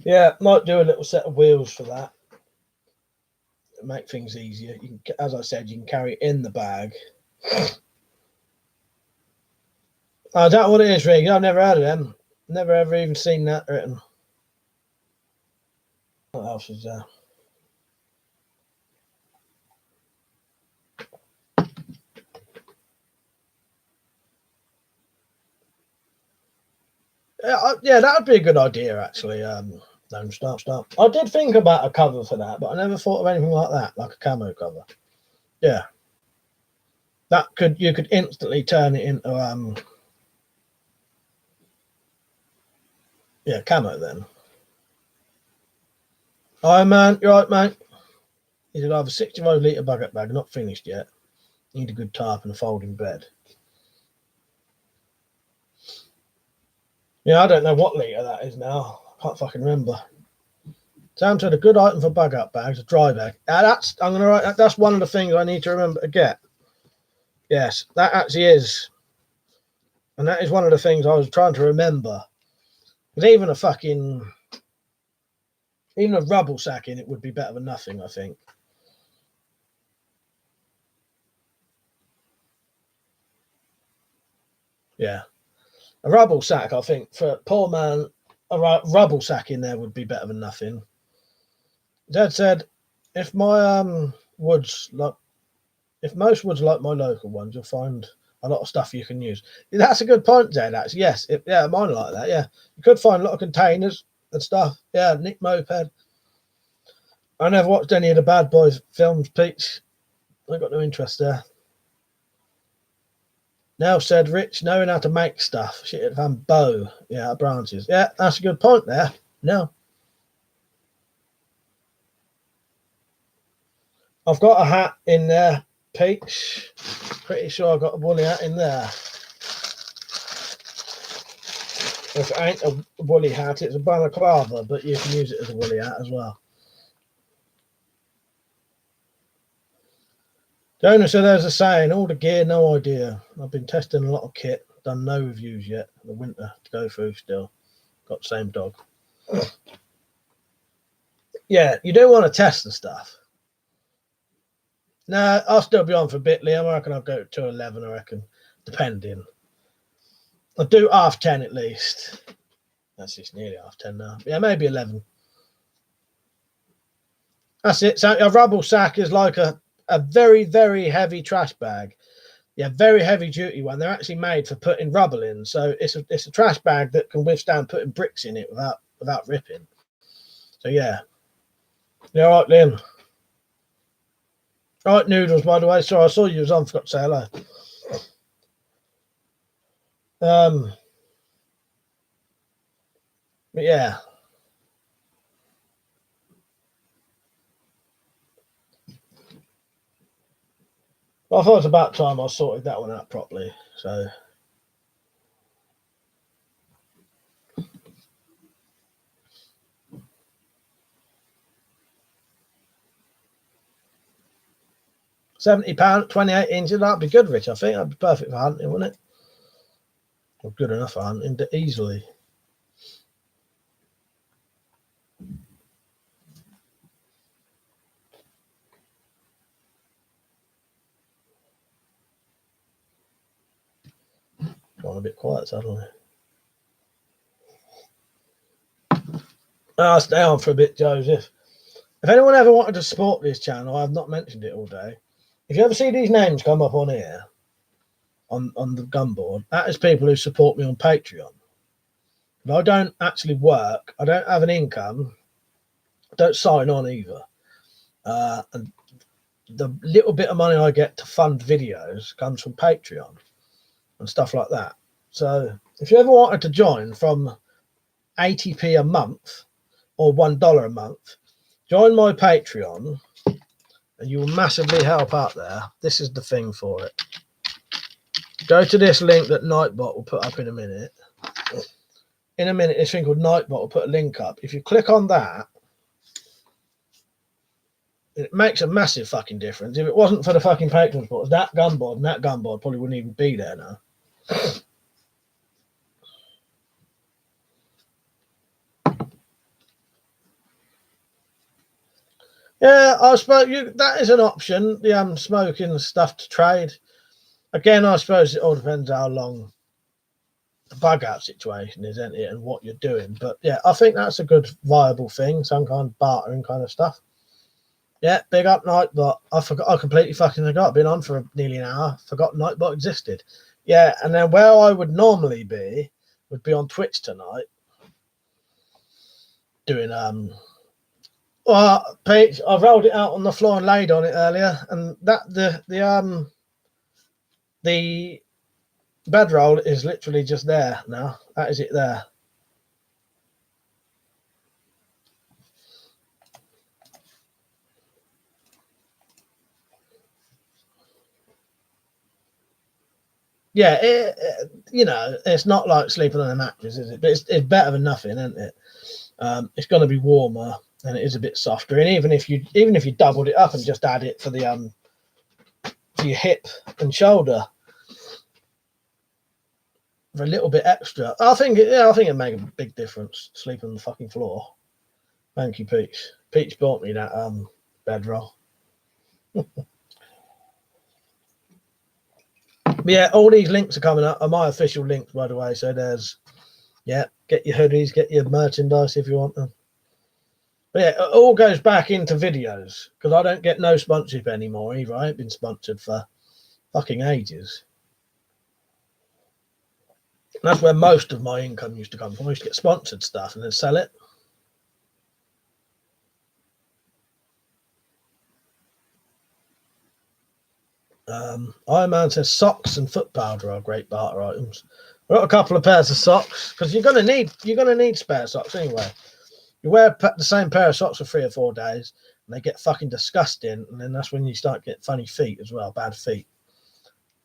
Yeah, might do a little set of wheels for that. Make things easier. You can, as I said, you can carry it in the bag. I don't know what it is, Rig. I've never heard of them. Never ever even seen that written. What else is there? Yeah, that would be a good idea, actually. Don't stop. I did think about a cover for that, but I never thought of anything like that, like a camo cover. Yeah, you could instantly turn it into yeah, camo then. Hi, man. You right, mate? He said I have a 65 litre bucket bag, not finished yet. Need a good tarp and a folding bed. Yeah, I don't know what litre that is now. I can't fucking remember. Sam said a good item for bug out bags, a dry bag. I'm gonna write that. That's one of the things I need to remember to get. Yes, that actually is, and that is one of the things I was trying to remember. Because even a rubble sack in it would be better than nothing, I think. Yeah, a rubble sack, I think, for a poor man, a rubble sack in there would be better than nothing. Dad said, if my woods if most woods like my local ones, you'll find a lot of stuff you can use. That's a good point, Dad. Actually, yes, yeah, mine are like that. Yeah, you could find a lot of containers and stuff. Yeah, Nick Moped. I never watched any of the Bad Boys films, Peach. I got no interest there. Now said Rich, knowing how to make stuff. Shit, Van bow. Yeah, branches. Yeah, that's a good point there. No. I've got a hat in there, Peach. Pretty sure I've got a woolly hat in there. If it ain't a woolly hat, it's a balaclava, but you can use it as a woolly hat as well. Jonah said there's a saying, all the gear, no idea. I've been testing a lot of kit, done no reviews yet. The winter to go through still. Got the same dog. Yeah, you do want to test the stuff. No, I'll still be on for a bit, Liam. I reckon I'll go to 11, I reckon, depending. I'll do 10:30 at least. That's just nearly 10:30 now. Yeah, maybe 11. That's it. So a rubble sack is like a very, very heavy trash bag. Yeah, very heavy duty one. They're actually made for putting rubble in. So it's a trash bag that can withstand putting bricks in it without ripping. So yeah. You all right, Liam? All right, Noodles, by the way. Sorry, I saw you was on. Forgot to say hello. But yeah. Well, I thought it was about time I sorted that one out properly. So. £70, 28 inches. That'd be good, Rich. I think that'd be perfect for hunting, wouldn't it? Or good enough for hunting easily. Gone a bit quiet suddenly. I'll stay on for a bit, Joseph. If anyone ever wanted to support this channel, I've not mentioned it all day. If you ever see these names come up on here, on the gun board, that is people who support me on Patreon. If I don't actually work, I don't have an income, I don't sign on either. And the little bit of money I get to fund videos comes from Patreon and stuff like that. So if you ever wanted to join from 80p a month or $1 a month, join my Patreon and you will massively help out there. This is the thing for it. Go to this link that Nightbot will put up in a minute. In a minute, this thing called Nightbot will put a link up. If you click on that, it makes a massive fucking difference. If it wasn't for the fucking Patreon supporters, that gun board probably wouldn't even be there now. Yeah, I suppose that is an option. The smoking stuff to trade. Again, I suppose it all depends how long the bug out situation is, isn't it, and what you're doing. But yeah, I think that's a good viable thing, some kind of bartering kind of stuff. Yeah, big up Nightbot. I completely fucking forgot. Been on for nearly an hour. Forgot Nightbot existed. Yeah, and then where I would normally be would be on Twitch tonight, doing Well, Pete, I rolled it out on the floor and laid on it earlier, and that the bedroll is literally just there now. That is it there. Yeah, it's not like sleeping on a mattress, is it? But it's better than nothing, isn't it? It's going to be warmer and it is a bit softer. And even if you doubled it up and just add it for the for your hip and shoulder for a little bit extra, I think it'd make a big difference. Sleeping on the fucking floor. Thank you, Peach. Peach bought me that bedroll. Yeah, all these links are coming up are my official links, by the way. So there's, yeah, get your hoodies, get your merchandise if you want them. But yeah, it all goes back into videos because I don't get no sponsorship anymore either. I ain't been sponsored for fucking ages. And that's where most of my income used to come from. I used to get sponsored stuff and then sell it. Iron Man says socks and foot powder are great barter items. I've got a couple of pairs of socks because you're gonna need spare socks anyway. You wear the same pair of socks for 3 or 4 days and they get fucking disgusting, and then that's when you start getting funny feet as well, bad feet.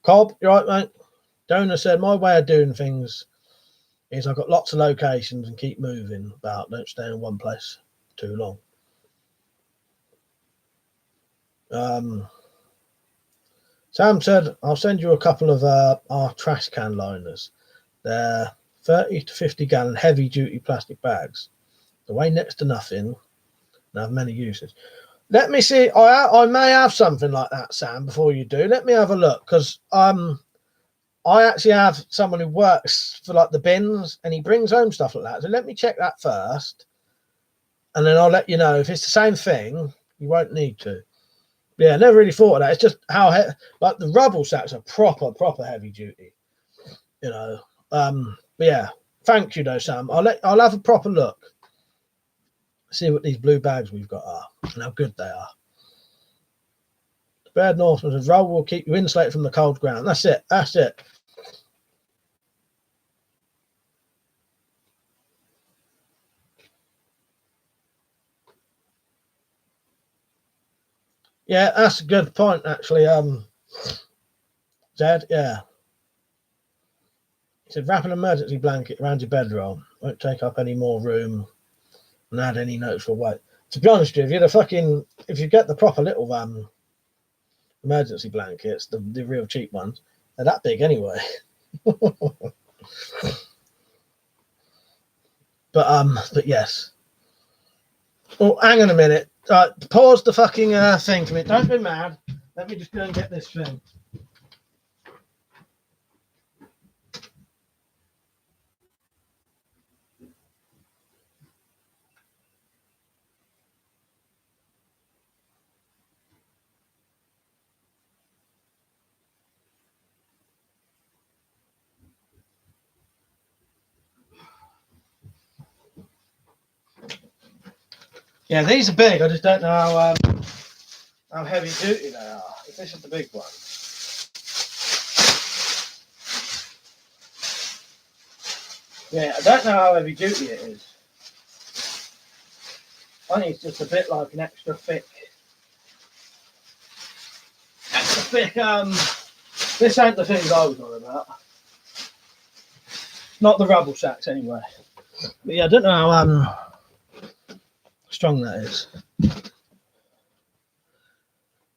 Cobb, you right, mate? Jonah said my way of doing things is I've got lots of locations and keep moving about. Don't stay in one place too long. Sam said, I'll send you a couple of our trash can liners. They're 30 to 50 gallon heavy duty plastic bags. They weigh next to nothing and have many uses. Let me see. I may have something like that, Sam, before you do. Let me have a look, because I actually have someone who works for like the bins and he brings home stuff like that. So let me check that first. And then I'll let you know. If it's the same thing, you won't need to. Yeah, never really thought of that. It's just how like the rubble sacks are proper heavy duty. You know. But yeah, thank you though, Sam. I'll have a proper look. See what these blue bags we've got are and how good they are. The Bird Northman says rubble will keep you insulated from the cold ground. That's it. That's it. Yeah, that's a good point actually. Zed, yeah. He said wrap an emergency blanket around your bedroll. Won't take up any more room and add any noticeable weight. To be honest with you, if you get the proper little emergency blankets, the real cheap ones, they're that big anyway. But yes. Oh, hang on a minute. Pause the fucking thing for me. Don't be mad. Let me just go and get this thing. Yeah, these are big. I just don't know how heavy duty they are. If this is the big one. Yeah, I don't know how heavy duty it is. I think it's just a bit like an extra thick. This ain't the things I was on about. Not the rubble sacks anyway. But yeah, I don't know how strong that is.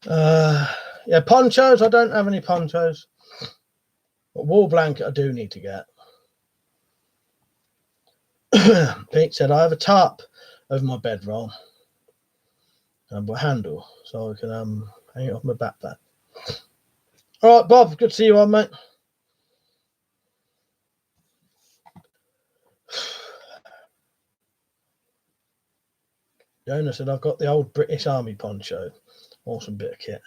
Yeah, ponchos. I don't have any ponchos. But wool blanket I do need to get. Pete said I have a tarp over my bedroll and a handle so I can hang it off my backpack. All right, Bob. Good to see you on, mate. Jonah said I've got the old British Army poncho. Awesome bit of kit.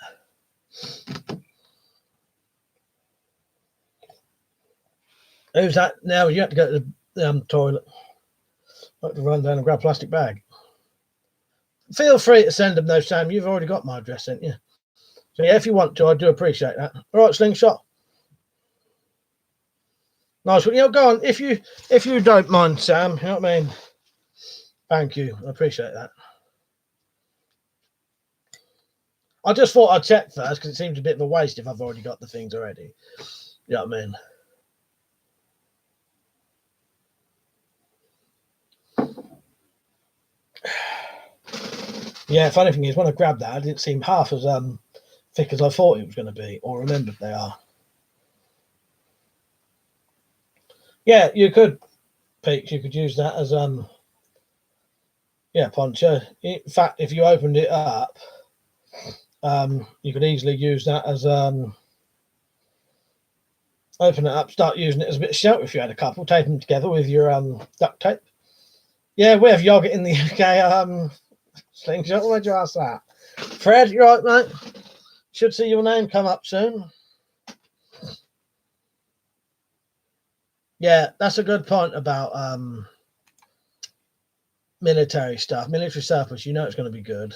Who's that now? You have to go to the toilet. I have to run down and grab a plastic bag. Feel free to send them though, Sam. You've already got my address, haven't you? So yeah, if you want to, I do appreciate that. All right, Slingshot. Nice. Well, go on. If you don't mind, Sam, you know what I mean? Thank you. I appreciate that. I just thought I'd check first because it seems a bit of a waste if I've already got the things already. You know what I mean? Yeah, funny thing is, when I grabbed that, it didn't seem half as thick as I thought it was going to be, or remembered they are. Yeah, you could, Pete. You could use that as yeah, poncho. In fact, if you opened it up, you could easily use that as open it up, start using it as a bit of shelter if you had a couple, tape them together with your duct tape. Yeah, we have yogurt in the UK. Slingshot, where'd you ask that? Fred, you right, mate? Should see your name come up soon. Yeah, that's a good point about military stuff, military surplus. You know it's going to be good.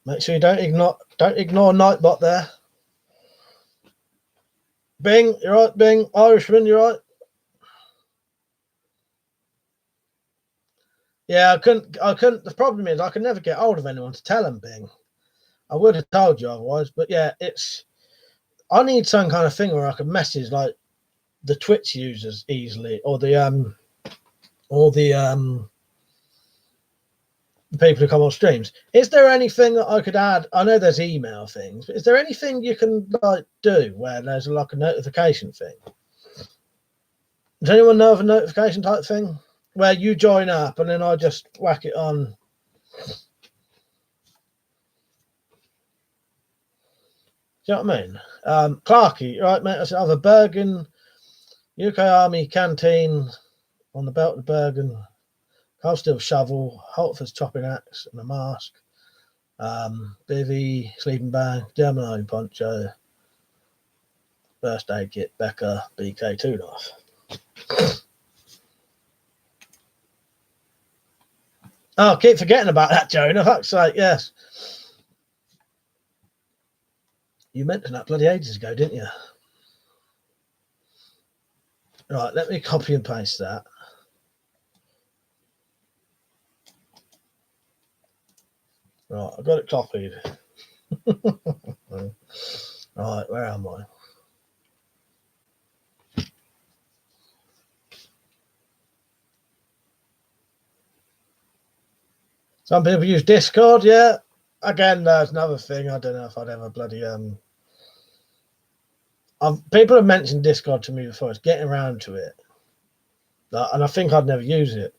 Make sure you don't ignore Nightbot there. Bing, you're right, Bing. Irishman, you're right. Yeah, I couldn't. The problem is I can never get hold of anyone to tell them, Bing. I would have told you otherwise, but yeah, I need some kind of thing where I can message like the Twitch users easily, or the people who come on streams. Is there anything that I could add? I know there's email things, but is there anything you can like do where there's like a notification thing? Does anyone know of a notification type thing where you join up and then I just whack it on? Do you know what I mean? Clarky, right, mate? I said, I have a Bergen, UK Army canteen on the belt of Bergen, Hob Stove shovel, Haltford's chopping axe, and a mask, bivvy, sleeping bag, German Army poncho, first aid kit, Becker, BK2 knife. Oh, I keep forgetting about that, Jonah. Fuck's sake, yes. You mentioned that bloody ages ago, didn't you? Right, let me copy and paste that. Right, I've got it copied. Right, where am I? Some people use Discord, yeah. Again, there's another thing. I don't know if I'd ever bloody people have mentioned Discord to me before. It's getting around to it, and I think I'd never use it.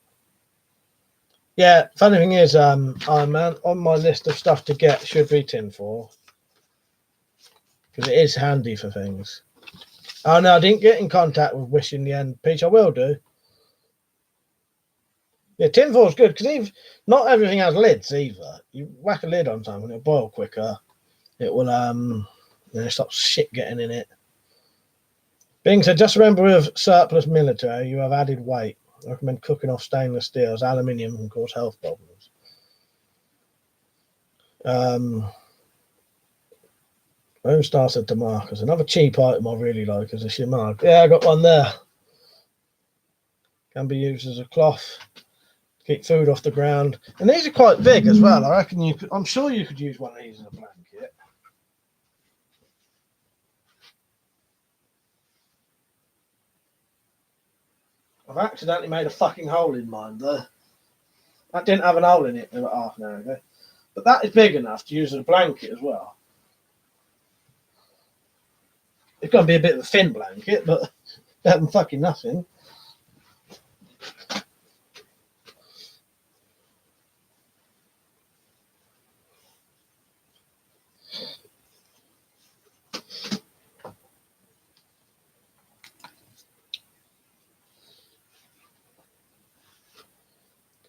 Yeah, funny thing is, I'm on my list of stuff to get should be tinfoil because it is handy for things. Oh no, I didn't get in contact with Wish in the end, Peach. I will do. Yeah, tinfoil's good because not everything has lids either. You whack a lid on something, it'll boil quicker. It will stop shit getting in it. Being said, just remember with surplus military, you have added weight. I recommend cooking off stainless steels. Aluminium can cause health problems. Home Star said to Marcus, another cheap item I really like is a shimag. Yeah, I got one there. Can be used as a cloth. Keep food off the ground. And these are quite big as well. I reckon you could, I'm sure you could use one of these as a blanket. I've accidentally made a fucking hole in mine though. That didn't have an hole in it about half an hour ago. But that is big enough to use as a blanket as well. It's going to be a bit of a thin blanket, but better than fucking nothing.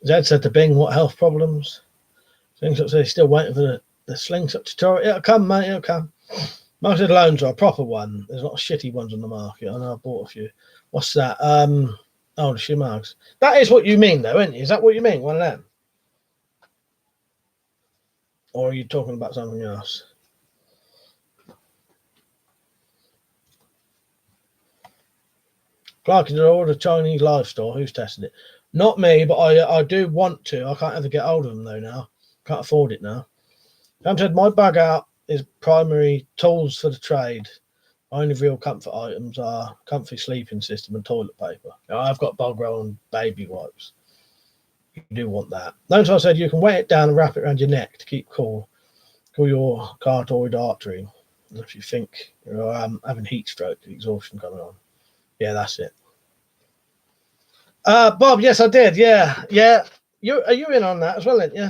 Zed said to Bing, what health problems? Slingshot said he's still waiting for the Slingshot tutorial. It'll come, mate, it'll come. Most of the loans are a proper one. There's a lot of shitty ones on the market. I know I bought a few. What's that? Oh, the shimags. That is what you mean, though, isn't it? Is that what you mean? One of them? Or are you talking about something else? Clark, did I order Chinese live store? Who's testing it? Not me, but I do want to. I can't ever get hold of them, though, now. Can't afford it now. Cam said, my bag out is primary tools for the trade. My only real comfort items are comfy sleeping system and toilet paper. Now, I've got bog roll and baby wipes. You do want that. Notice I said you can weigh it down and wrap it around your neck to keep cool. Cool your carotid artery. If you think you're having heat stroke, exhaustion coming on. Yeah, that's it. Bob, yes, I did. Yeah. Are you in on that as well, aren't you?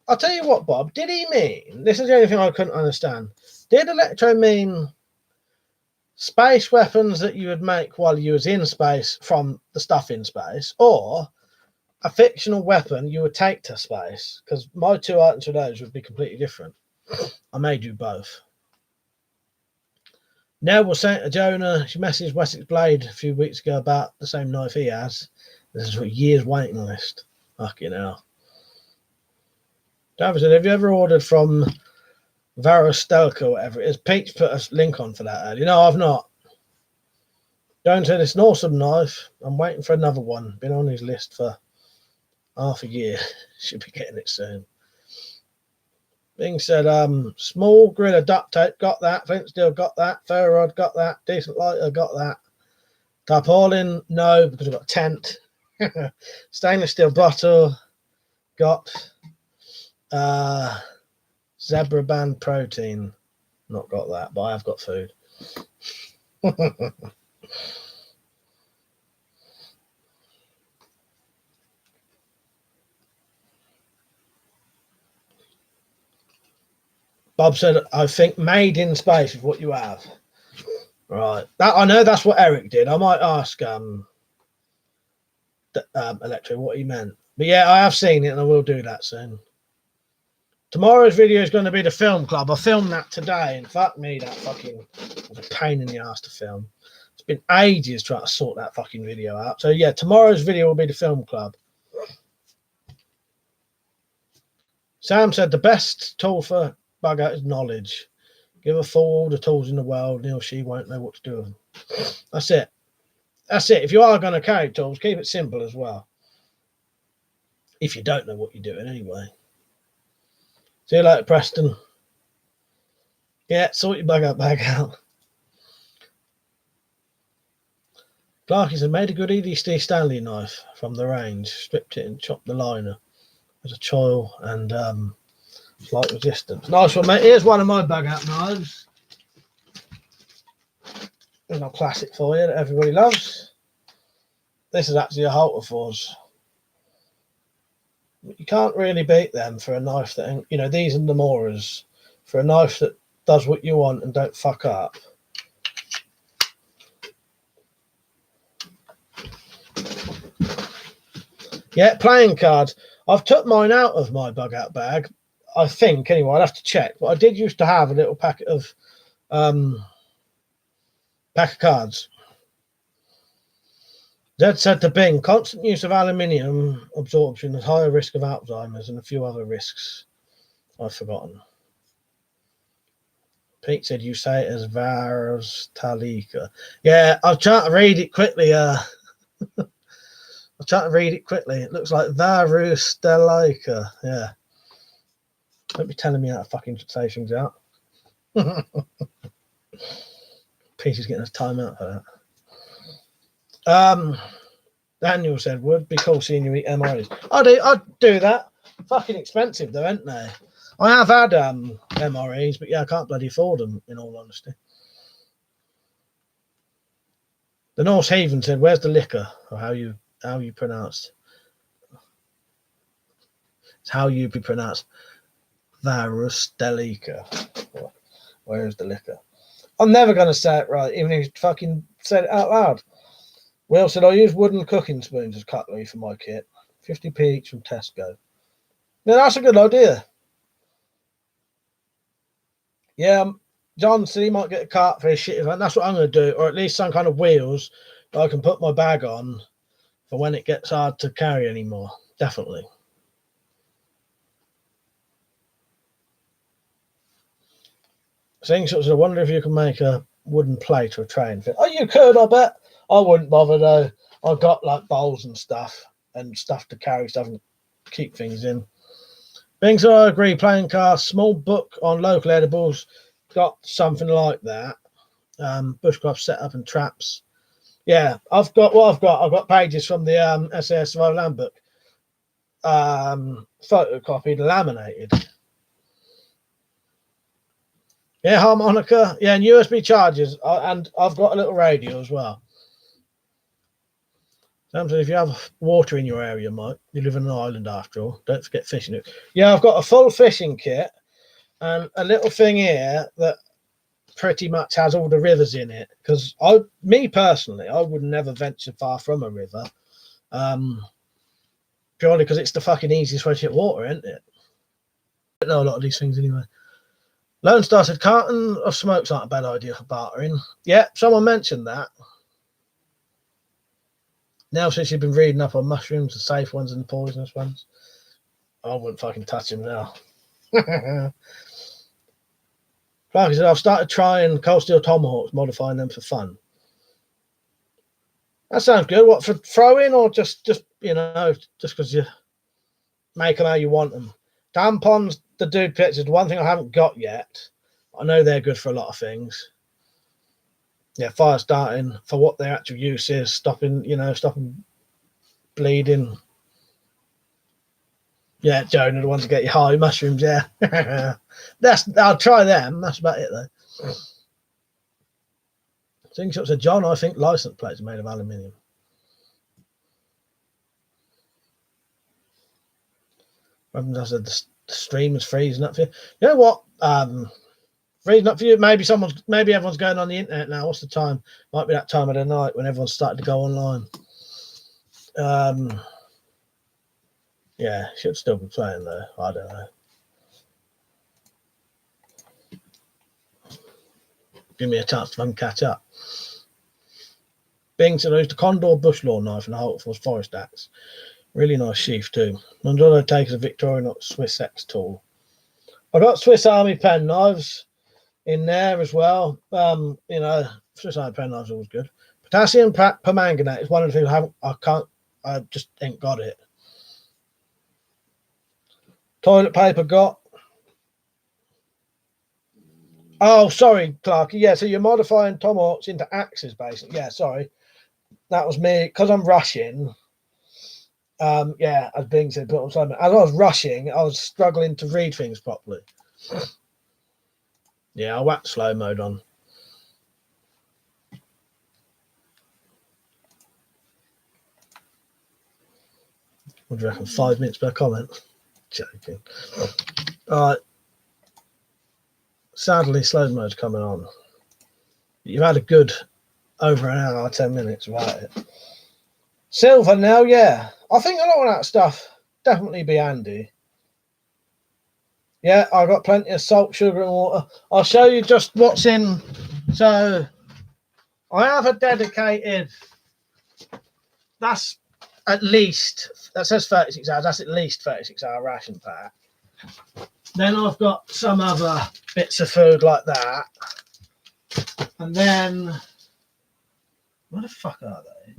I'll tell you what, Bob. Did he mean? This is the only thing I couldn't understand. Did Electro mean space weapons that you would make while you was in space from the stuff in space, or a fictional weapon you would take to space? Because my two items for those would be completely different. I may do both. Nell was saying to Jonah, she messaged Wessex Blade a few weeks ago about the same knife he has. This is a year's waiting list. Fucking hell. David said, have you ever ordered from Varostelka or whatever it is? Peach put a link on for that earlier. No, I've not. Jonah said, it's an awesome knife. I'm waiting for another one. Been on his list for half a year. Should be getting it soon. Bing said, small gorilla duct tape, got that. Flint steel, got that. Ferro rod, got that. Decent lighter, got that. Tarpaulin, no, because I've got a tent. Stainless steel bottle, got. Zebra band protein. Not got that, but I have got food. Bob said, I think made in space is what you have. Right. That I know that's what Eric did. I might ask Electro what he meant. But yeah, I have seen it and I will do that soon. Tomorrow's video is going to be the film club. I filmed that today and fuck me, that fucking was a pain in the ass to film. It's been ages trying to sort that fucking video out. So yeah, tomorrow's video will be the film club. Sam said the best tool for bug out is knowledge. Give a fool all the tools in the world, and he or she won't know what to do with them. That's it. That's it. If you are going to carry tools, keep it simple as well. If you don't know what you're doing anyway. See you later, Preston. Yeah, sort your bug out bag out. Clarky said, made a good EDC Stanley knife from the range, stripped it and chopped the liner as a choil and slight resistance. Nice one, mate. Here's one of my bug out knives. There's a classic for you that everybody loves. This is actually a halter forge. You can't really beat them for a knife that, you know, these are the Moras. For a knife that does what you want and don't fuck up. Yeah, playing cards. I've took mine out of my bug out bag. I think, anyway, I'd have to check. But I did used to have a little packet of cards. Zed said to Bing, constant use of aluminium absorption has higher risk of Alzheimer's and a few other risks I've forgotten. Pete said you say it as Varus Talika. Yeah, I'll try to read it quickly. I'll try to read it quickly. It looks like Varus Talika. Yeah. Don't be telling me how to fucking say things out. Pete is getting us time out for that. Daniel said, would be cool seeing you eat MREs. I'd do that. Fucking expensive though, aren't they? I have had MREs, but yeah, I can't bloody afford them, in all honesty. The Norse Haven said, where's the liquor? Or how you pronounce it's how you be pronounced. Varus Delica. Where's the liquor? I'm never gonna say it right, even if you fucking said it out loud. Will said, I use wooden cooking spoons as cutlery for my kit. 50p each from Tesco. Yeah, that's a good idea. Yeah, John said he might get a cart for his shit event. That's what I'm going to do, or at least some kind of wheels that I can put my bag on for when it gets hard to carry anymore. Definitely. Slingshot said, I wonder if you can make a wooden plate or a tray and fit. Oh, you could, I bet. I wouldn't bother though. I've got like bowls and stuff to carry stuff and keep things in. Being so, I agree. Playing cards, small book on local edibles, got something like that. Bushcraft setup and traps. Yeah, I've got pages from the SAS Survival Handbook, photocopied, laminated. Yeah, harmonica. Yeah, and USB chargers, and I've got a little radio as well. Samson, if you have water in your area, Mike, you live on an island after all. Don't forget fishing it. Yeah, I've got a full fishing kit and a little thing here that pretty much has all the rivers in it. Because me personally, I would never venture far from a river. Purely because it's the fucking easiest way to get water, isn't it? I don't know a lot of these things anyway. Lone Star said, carton of smokes aren't a bad idea for bartering. Yeah, someone mentioned that. Now, since you've been reading up on mushrooms, the safe ones and the poisonous ones, I wouldn't fucking touch them now. Clark said, I've started trying cold steel tomahawks, modifying them for fun. That sounds good. What, for throwing or just you know, just because you make them how you want them? Tampons, the dude pictures, one thing I haven't got yet. I know they're good for a lot of things. Yeah, fire starting for what their actual use is, stopping bleeding. Yeah, Jonah, the ones that get you high mushrooms. Yeah, I'll try them. That's about it though. Slingshot said, John, I think license plates are made of aluminium. I said the stream is freezing up for you. You know what? Freezing up for you. Maybe everyone's going on the internet now. What's the time? Might be that time of the night when everyone's starting to go online. Yeah, should still be playing though. I don't know. Give me a chance to catch up. Bing said I used a Condor bush law knife and a Holtforce forest axe. Really nice sheath too. Mandela takes a Victorian Swiss X tool. I got Swiss Army pen knives in there as well. You know, Swiss Army pen knives are always good. Potassium permanganate is one of the things I just ain't got it. Toilet paper got. Oh, sorry, Clarky. Yeah, so you're modifying tomahawks into axes, basically. Yeah, sorry. That was me, because I'm rushing. Yeah, as Bing said, as I was rushing, I was struggling to read things properly. Yeah, I'll whack slow mode on. What do you reckon? 5 minutes per comment? Joking. All right. Sadly, slow mode's coming on. You've had a good over an hour, 10 minutes about it. Silver now, yeah. I think a lot of that stuff definitely be handy. Yeah, I've got plenty of salt, sugar, and water. I'll show you just what's in. So, I have a dedicated. That's at least. That says 36 hours. That's at least 36-hour ration pack. Then I've got some other bits of food like that. And then. Where the fuck are they?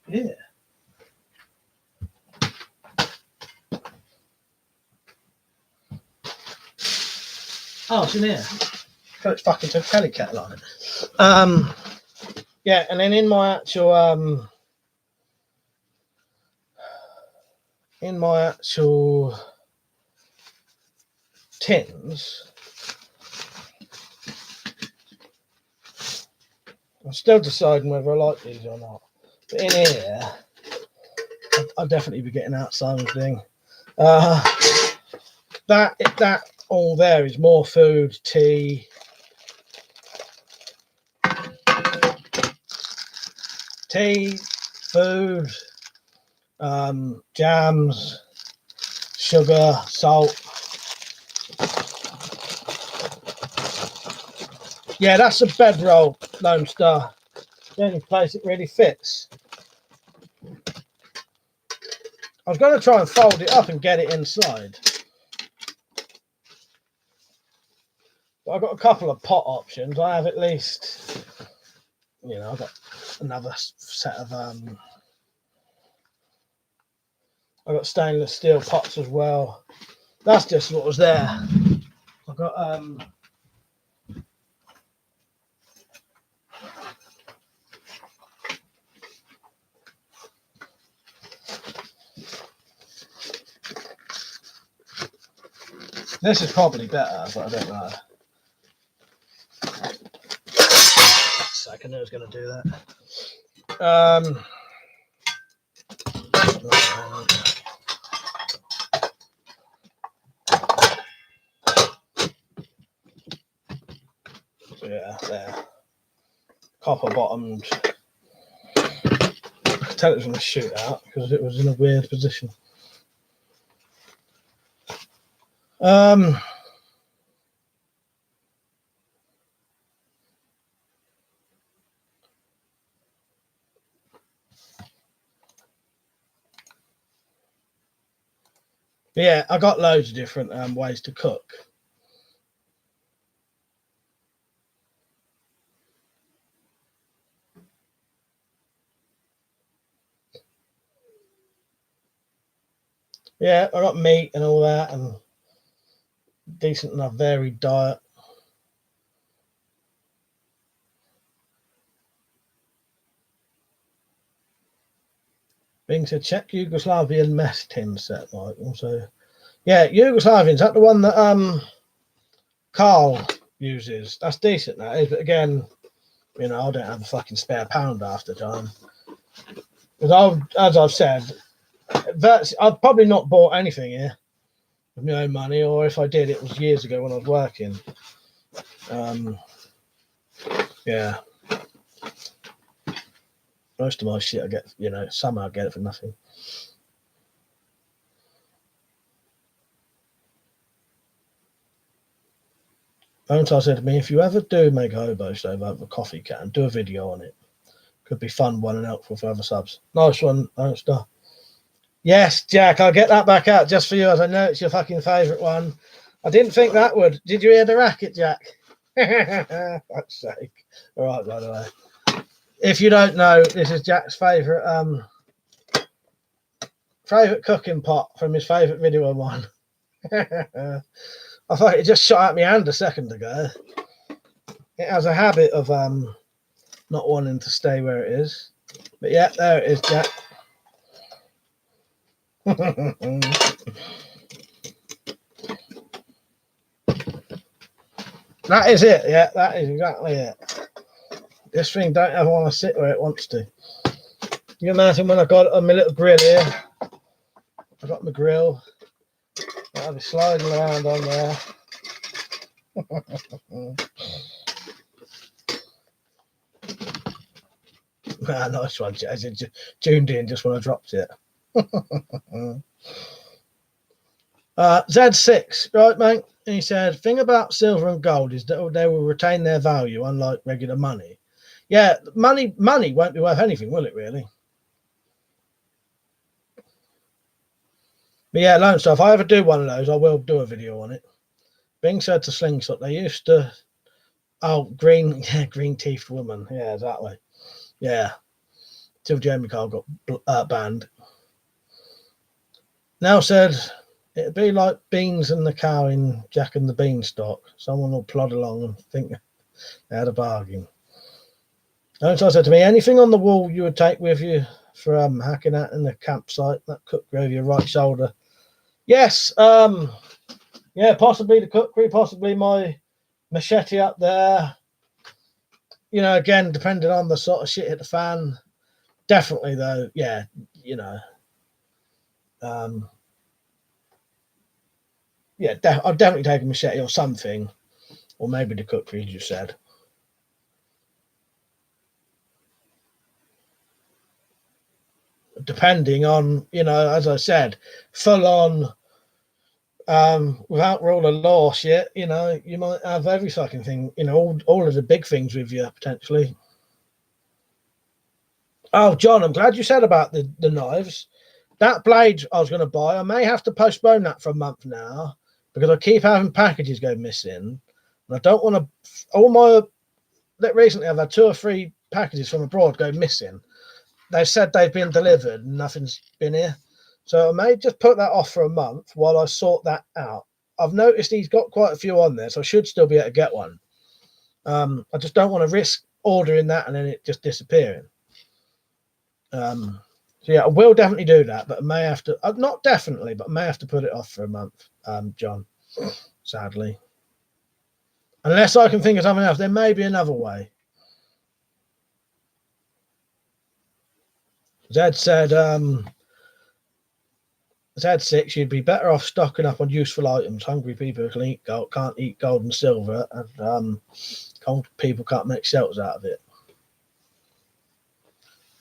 Yeah. Oh, it's in here. It's fucking took Kelly kettle on it. Yeah, and then in my actual tins, I'm still deciding whether I like these or not. But in here, I'll definitely be getting out Simon's thing. That all there is more food, tea, food, jams, sugar, salt. Yeah, that's a Bedroll Lone Star. The only place it really fits. I was going to try and fold it up and get it inside. But I've got a couple of pot options. I have at least, you know, I've got another set of, I've got stainless steel pots as well. That's just what was there. I've got, this is probably better, but I don't know. I knew I was going to do that. So yeah, there. Copper bottomed. I could tell it was going to shoot out because it was in a weird position. Yeah, I got loads of different ways to cook. Yeah, I got meat and all that, and decent enough varied diet. Bing said, check Yugoslavian mess tin set, like also. Yeah, Yugoslavian, is that the one that Carl uses? That's decent, that is, but again, you know, I don't have a fucking spare pound half the time. Because as I've said, I've probably not bought anything here with my own money, or if I did, it was years ago when I was working. Yeah. Most of my shit I get, you know, somehow I get it for nothing. Valentine said to me, if you ever do make a hobo stove out of a coffee can, do a video on it. Could be fun one and helpful for other subs. Nice one, Star. Yes, Jack, I'll get that back out just for you, as I know it's your fucking favourite one. I didn't think that would. Did you hear the racket, Jack? Fuck's sake. All right, by the way. If you don't know, this is Jack's favourite cooking pot from his favourite video of mine. I thought it just shot out my hand a second ago. It has a habit of not wanting to stay where it is. But yeah, there it is, Jack. That is it, yeah, that is exactly it. This thing don't ever want to sit where it wants to. You imagine when I got on my little grill here, I got my grill, I'll be sliding around on there. Nice one, as it tuned in just when I dropped it. Z6, right, mate? And he said, thing about silver and gold is that they will retain their value, unlike regular money. Yeah, money won't be worth anything, will it, really? But yeah, Lone Star, if I ever do one of those, I will do a video on it. Bing said to Slingshot, they used to... Oh, green-teethed woman. Yeah, exactly. Yeah. Till Jamie Carl got banned. Now said... It'd be like Beans and the cow in Jack and the Beanstalk. Someone will plod along and think they had a bargain. And so I said to me, anything on the wall you would take with you for hacking at in the campsite, that cookery over your right shoulder? Yes, yeah, possibly the cookery, possibly my machete up there. You know, again, depending on the sort of shit hit the fan. Definitely, though, yeah, you know. Yeah, I'd definitely take a machete or something, or maybe the cookery, as you said. Depending on, you know, as I said, full on, without rule of law shit, you know, you might have every fucking thing, you know, all of the big things with you, potentially. Oh, John, I'm glad you said about the knives. That blade I was going to buy, I may have to postpone that for a month now, because I keep having packages go missing, and I don't want to. Recently I've had 2 or 3 packages from abroad go missing. They've said they've been delivered and nothing's been here, so I may just put that off for a month while I sort that out. I've noticed he's got quite a few on there, so I should still be able to get one. I just don't want to risk ordering that and then it just disappearing. So yeah, I will definitely do that, but I may have to, not definitely, but I may have to put it off for a month, John, sadly. Unless I can think of something else, there may be another way. Zed said, Z6, you'd be better off stocking up on useful items. Hungry people can eat gold, can't eat gold and silver, and cold people can't make shelters out of it.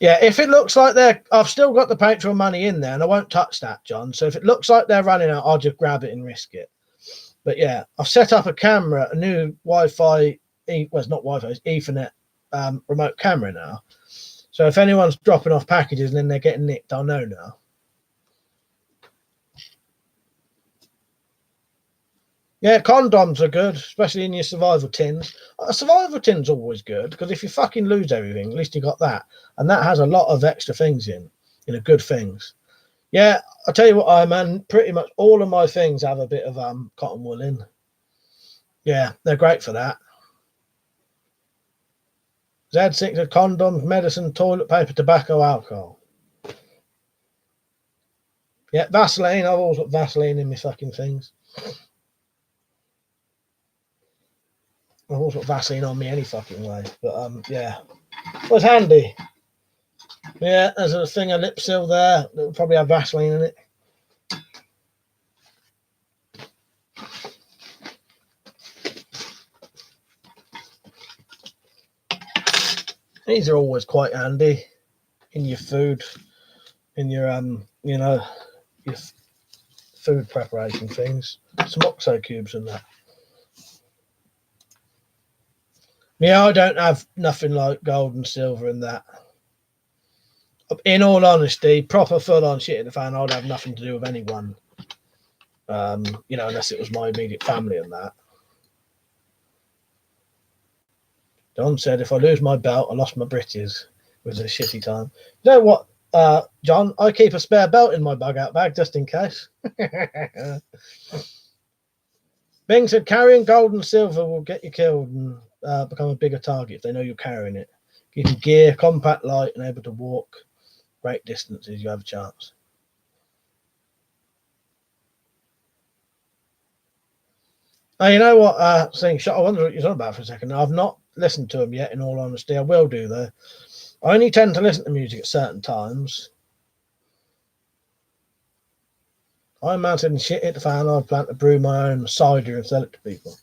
Yeah, if it looks like I've still got the Patreon money in there, and I won't touch that, John. So if it looks like they're running out, I'll just grab it and risk it. But yeah, I've set up a camera, a new Wi-Fi, well, it's not Wi-Fi, it's Ethernet remote camera now. So if anyone's dropping off packages and then they're getting nicked, I'll know now. Yeah, condoms are good, especially in your survival tins. A survival tin's always good, because if you fucking lose everything, at least you got that. And that has a lot of extra things in, you know, good things. Yeah, I'll tell you what, man, pretty much all of my things have a bit of cotton wool in. Yeah, they're great for that. Z6 are condoms, medicine, toilet paper, tobacco, alcohol. Yeah, Vaseline. I've always got Vaseline in my fucking things. I've always got Vaseline on me any fucking way. But yeah, it was handy. Yeah, there's a thing of lip seal there that will probably have Vaseline in it. These are always quite handy in your food, in your you know, your food preparation things. Some oxo cubes and that. Yeah, I don't have nothing like gold and silver in that. In all honesty, proper full-on shit in the fan, I'd have nothing to do with anyone. You know, unless it was my immediate family and that. John said, if I lose my belt, I lost my britches. It was a shitty time. You know what, John? I keep a spare belt in my bug out bag just in case. Bing said, carrying gold and silver will get you killed and become a bigger target if they know you're carrying it. Keeping gear, compact, light, and able to walk great distances, you have a chance. Oh, you know what, Slingshot, I wonder what you're talking about for a second. I've not listened to them yet, in all honesty. I will do, though. I only tend to listen to music at certain times. I'm mounted and shit at the fan. I plan to brew my own cider and sell it to people.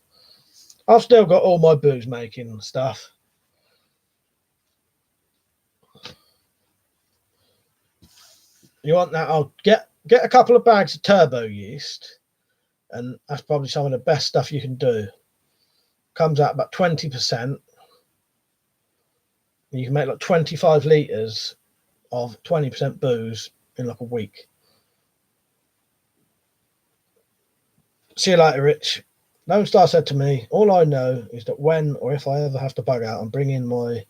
I've still got all my booze making stuff. You want that? I'll get a couple of bags of turbo yeast, and that's probably some of the best stuff you can do. Comes out about 20%. You can make like 25 litres of 20% booze in like a week. See you later, Rich. Lone Star said to me, all I know is that when or if I ever have to bug out and bring in my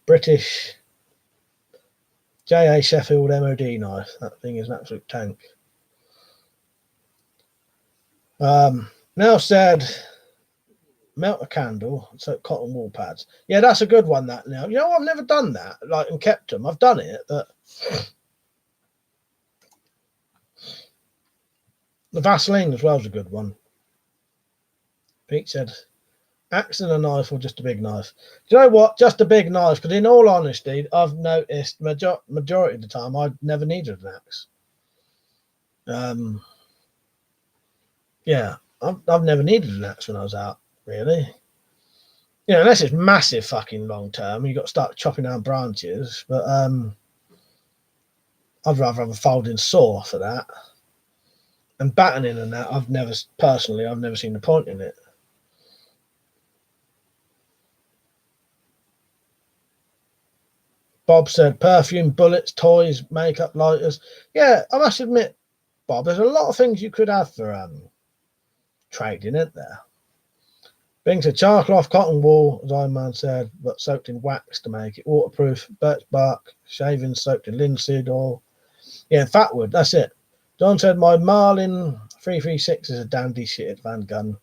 British J.A. Sheffield MOD knife, that thing is an absolute tank. Now said, melt a candle, so cotton wool pads. Yeah, that's a good one, that now. You know, I've never done that, like, and kept them. I've done it, but the Vaseline as well is a good one. Pete said, axe and a knife or just a big knife? Do you know what? Just a big knife, because in all honesty, I've noticed majority of the time I never needed an axe. Yeah, I've never needed an axe when I was out, really. You know, unless it's massive fucking long term, you've got to start chopping down branches. But I'd rather have a folding saw for that. And battening and that, I've never seen the point in it. Bob said, perfume, bullets, toys, makeup, lighters. Yeah, I must admit, Bob, there's a lot of things you could have for trading, isn't there? Bing said, charcloth, cotton wool, as Iron Man said, but soaked in wax to make it waterproof, birch bark, shavings soaked in linseed oil. Yeah, fatwood, that's it. John said, my Marlin 336 is a dandy shitted van gun.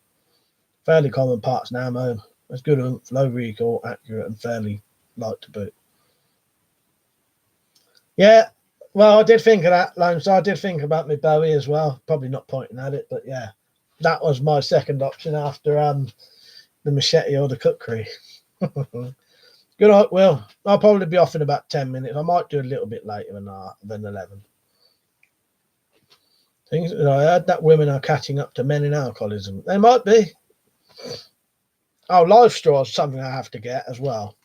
Fairly common parts and ammo. It's good oomph, low recoil, accurate, and fairly light to boot. Yeah, well, I did think of that, Lone Star. I did think about my Bowie as well. Probably not pointing at it, but yeah, that was my second option after the machete or the cookery. Good night, Will. I'll probably be off in about 10 minutes. I might do a little bit later than 11. Things I heard that women are catching up to men in alcoholism. They might be. Oh, live straw is something I have to get as well.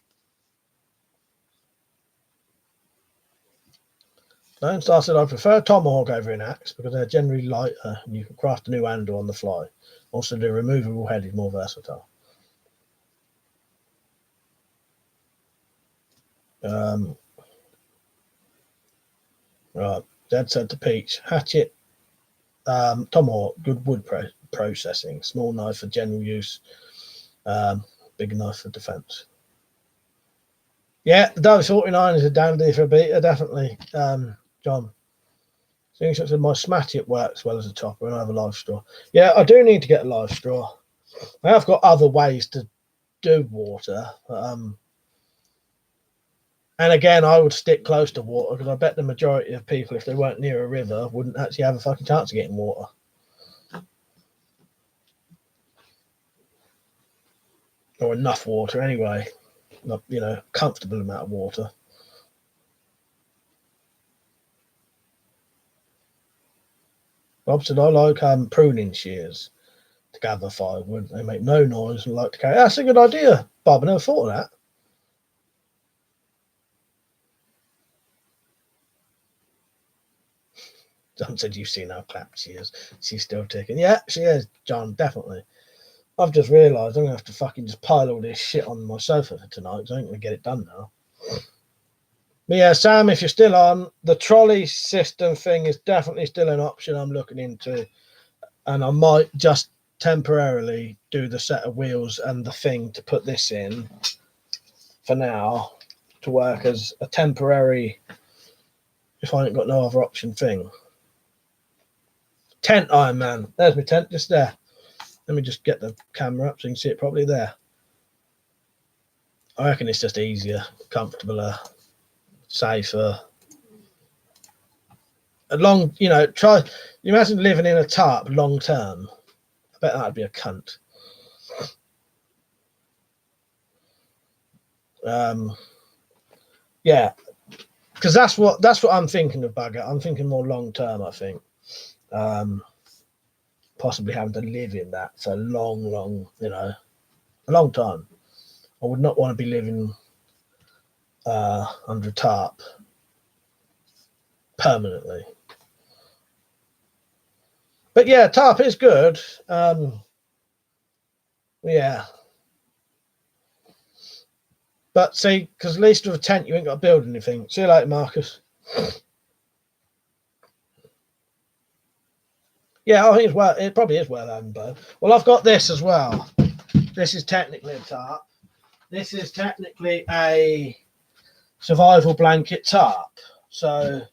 Lone Star said, I prefer tomahawk over an axe because they're generally lighter and you can craft a new handle on the fly. Also, the removable head is more versatile. Right, Dad said to Peach, hatchet, tomahawk, good wood processing, small knife for general use, big knife for defense. Yeah, the Dove 49 is a dandy for a beater, definitely. John. Slingshot said, my smatchet works well as a chopper and I have a live straw. Yeah, I do need to get a live straw. I have got other ways to do water. But, And again, I would stick close to water because I bet the majority of people, if they weren't near a river, wouldn't actually have a fucking chance of getting water. Or enough water anyway. Not, you know, comfortable amount of water. Bob said, I like pruning shears to gather firewood. They make no noise and like to carry. That's a good idea, Bob. I never thought of that. John said, you've seen how clapped she is. She's still ticking. Yeah, she is, John, definitely. I've just realised I'm going to have to fucking just pile all this shit on my sofa for tonight because I ain't going to get it done now. But yeah, Sam, if you're still on, the trolley system thing is definitely still an option I'm looking into. And I might just temporarily do the set of wheels and the thing to put this in for now to work as a temporary, if I ain't got no other option thing. Tent Iron Man. There's my tent just there. Let me just get the camera up so you can see it properly there. I reckon it's just easier, comfortabler, safer. A long, you know, you imagine living in a tarp long term. I bet that'd be a cunt. Yeah, because that's what I'm thinking of, Bugger. I'm thinking more long term, I think. Possibly having to live in that for a long, you know, a long time. I would not want to be living under a tarp permanently. But yeah, tarp is good. Yeah. But see, because at least with a tent, you ain't got to build anything. See you later, Marcus. Yeah, I think it probably is well owned, though. Well, I've got this as well. This is technically a tarp. This is technically a survival blanket tarp. So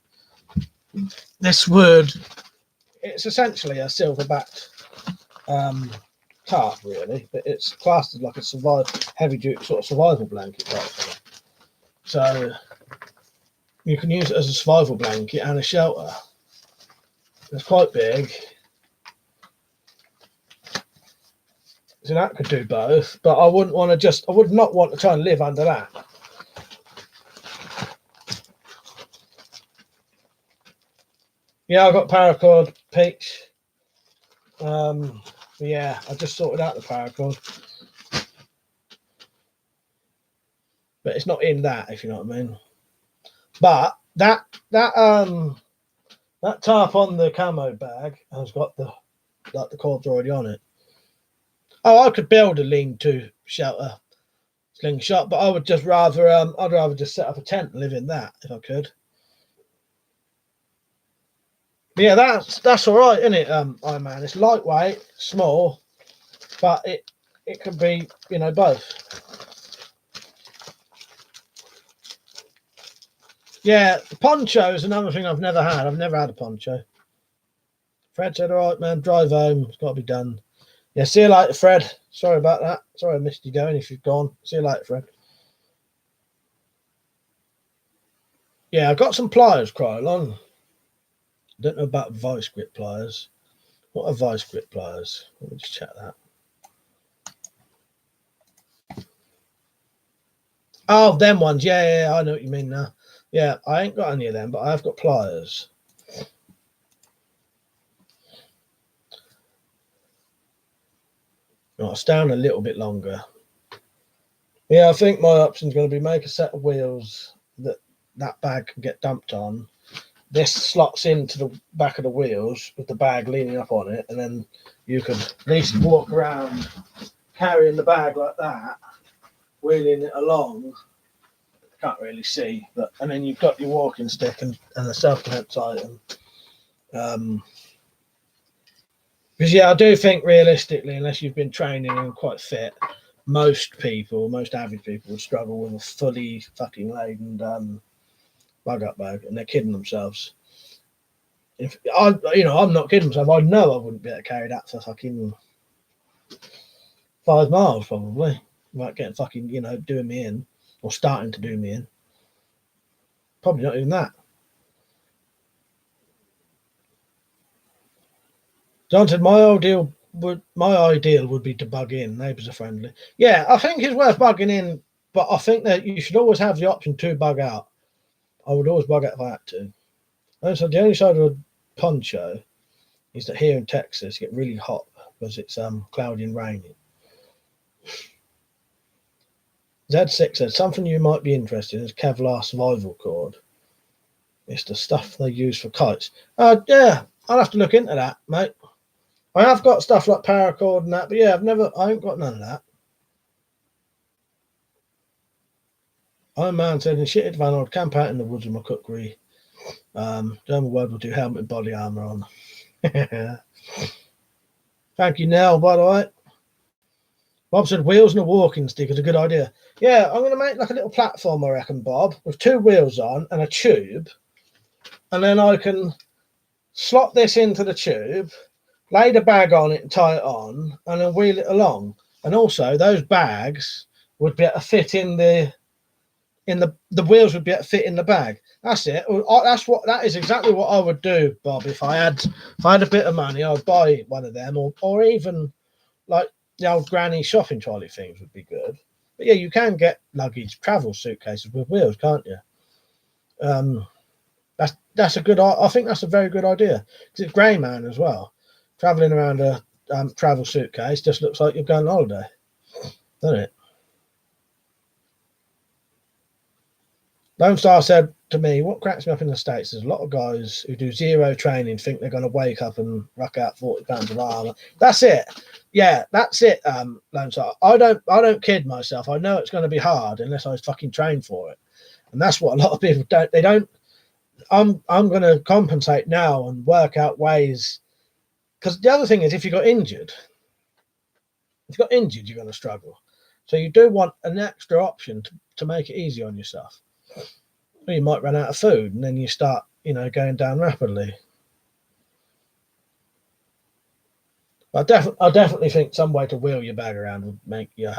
it's essentially a silver-backed tarp, really, but it's classed as like a heavy-duty sort of survival blanket type thing. So you can use it as a survival blanket and a shelter. It's quite big. So that could do both, but I would not want to try and live under that. Yeah, I got paracord, Peach. Yeah, I just sorted out the paracord. But it's not in that, if you know what I mean. But that tarp on the camo bag has got the cords already on it. Oh, I could build a lean-to shelter slingshot, but I would just rather I'd rather just set up a tent and live in that if I could. Yeah, that's all right, isn't it, Iron Man? It's lightweight, small, but it can be, you know, both. Yeah, the poncho is another thing I've never had. I've never had a poncho. Fred said, all right, man, drive home. It's got to be done. Yeah, see you later, Fred. Sorry about that. Sorry I missed you going if you've gone. See you later, Fred. Yeah, I got some pliers, Krylon. Don't know about vice grip pliers. What are vice grip pliers? Let me just check that. Oh, them ones. Yeah, I know what you mean now. Yeah, I ain't got any of them, but I've got pliers. I'll stay on a little bit longer. Yeah, I think my option is going to be make a set of wheels that bag can get dumped on. This slots into the back of the wheels with the bag leaning up on it, and then you could at least walk around carrying the bag like that, wheeling it along. Can't really see, and then you've got your walking stick and a self-defense item. Because yeah, I do think realistically, unless you've been training and quite fit, most average people would struggle with a fully fucking laden bug-up bag, and they're kidding themselves. I'm not kidding myself. I know I wouldn't be able to carry that for fucking 5 miles probably, without getting fucking, doing me in or starting to do me in. Probably not even that. John said, my ideal would be to bug in. Neighbours are friendly. Yeah, I think it's worth bugging in, but I think that you should always have the option to bug out. I would always bug out if I had to. And so the only side of a poncho is that here in Texas, it get really hot because it's cloudy and rainy. Z6 said, something you might be interested in is Kevlar survival cord. It's the stuff they use for kites. Yeah, I'll have to look into that, mate. I have got stuff like paracord and that, but yeah, I ain't got none of that. Iron Man said, in shitted van, I'd camp out in the woods with my cookery. German word will do helmet and body armour on. Thank you, Nell, by the way. Bob said, wheels and a walking stick is a good idea. Yeah, I'm going to make like a little platform, I reckon, Bob, with 2 wheels on and a tube. And then I can slot this into the tube, lay the bag on it and tie it on, and then wheel it along. And also, those bags would be able to fit in the wheels would be able to fit in the bag. That's it. That is exactly what I would do, Bob. If I had a bit of money, I'd buy one of them, or even like the old granny shopping trolley things would be good. But yeah, you can get luggage travel suitcases with wheels, can't you? That's a good. I think that's a very good idea because it's grey man as well. Traveling around a travel suitcase just looks like you're going on holiday, doesn't it? Lone Star said to me, what cracks me up in the States is a lot of guys who do zero training think they're going to wake up and rock out 40 pounds of armour. That's it. Yeah, that's it, Lone Star. I don't kid myself. I know it's going to be hard unless I fucking train for it. And that's what a lot of people don't. They don't. I'm going to compensate now and work out ways. Because the other thing is, if you got injured, you're going to struggle. So you do want an extra option to make it easy on yourself. Well, you might run out of food and then you start, going down rapidly. I definitely think some way to wheel your bag around would make your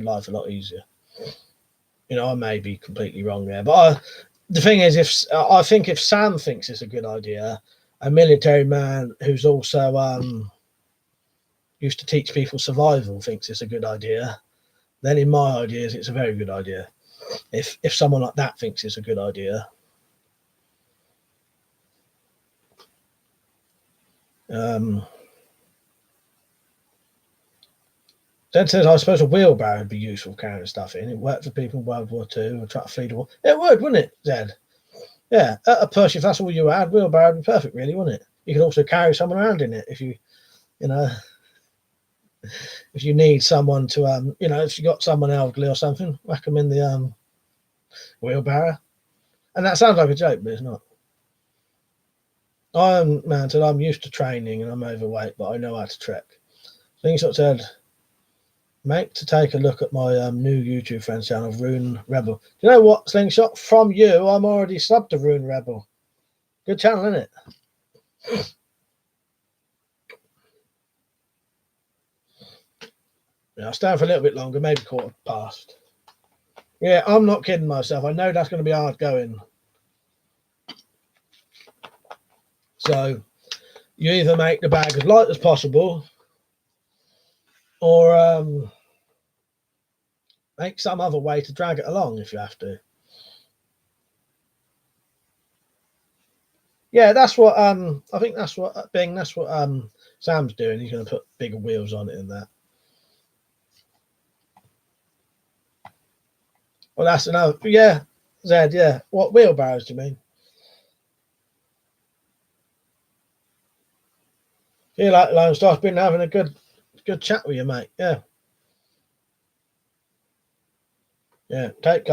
life a lot easier. I may be completely wrong there, but the thing is, if Sam thinks it's a good idea, a military man who's also used to teach people survival thinks it's a good idea, then in my ideas, it's a very good idea. If someone like that thinks it's a good idea. Zed says, I suppose a wheelbarrow would be useful carrying stuff in. It worked for people in World War II or try to flee the war. It would, wouldn't it, Zed? Yeah, at a push, if that's all you had, wheelbarrow would be perfect, really, wouldn't it? You could also carry someone around in it if you need someone to, if you got someone elderly or something, whack them in the wheelbarrow. And that sounds like a joke, but it's not. I'm used to training and I'm overweight, but I know how to trek. Slingshot said, make to take a look at my new YouTube friend's channel, Rune Rebel. Do you know what, Slingshot? From you, I'm already subbed to Rune Rebel. Good channel, isn't it? Yeah, I'll stand for a little bit longer, maybe 1/4 past. Yeah, I'm not kidding myself. I know that's going to be hard going. So you either make the bag as light as possible or make some other way to drag it along if you have to. Yeah, that's what I think that's what Sam's doing. He's going to put bigger wheels on it and that. Well, that's another. Yeah, Zed. Yeah, what wheelbarrows do you mean? Feel like Lone Star's been having a good chat with you, mate. Yeah. Yeah. Take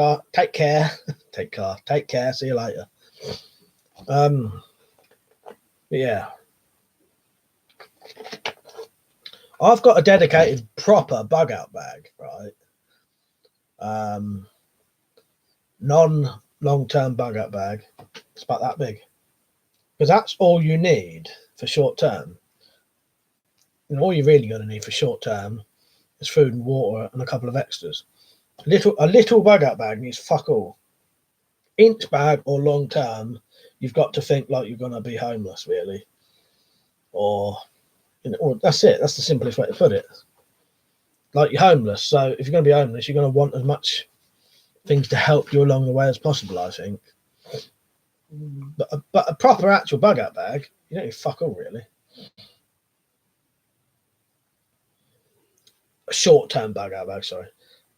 care. Take care. See you later. Yeah. I've got a dedicated proper bug out bag, right? Non-long-term bug out bag. It's about that big. Because that's all you need for short term. And all you're really going to need for short term is food and water and a couple of extras. A little bug out bag needs fuck all. inch bag or long term, you've got to think like you're going to be homeless, really. Or, or that's it. That's the simplest way to put it. Like you're homeless. So if you're going to be homeless, you're going to want as much things to help you along the way as possible, I think. But a proper actual bug out bag, you don't need fuck all, really. A short-term bug out bag, sorry.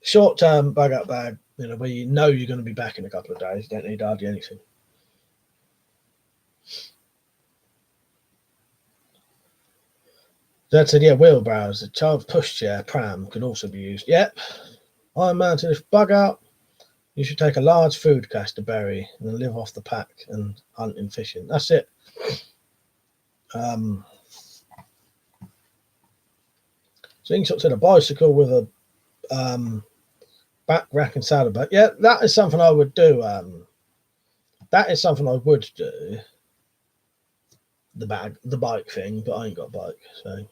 Short-term bug out bag, where you know you're going to be back in a couple of days. You don't need hardly anything. Dad said, yeah, wheelbarrows, the child pushchair, pram can also be used. Yep. Iron Mountain, if bug out, you should take a large food cache to bury and then live off the pack and hunt and fishing. That's it. Slingshot said a bicycle with a back rack and saddlebag. Yeah, that is something I would do. That is something I would do. The bike thing, but I ain't got a bike, so.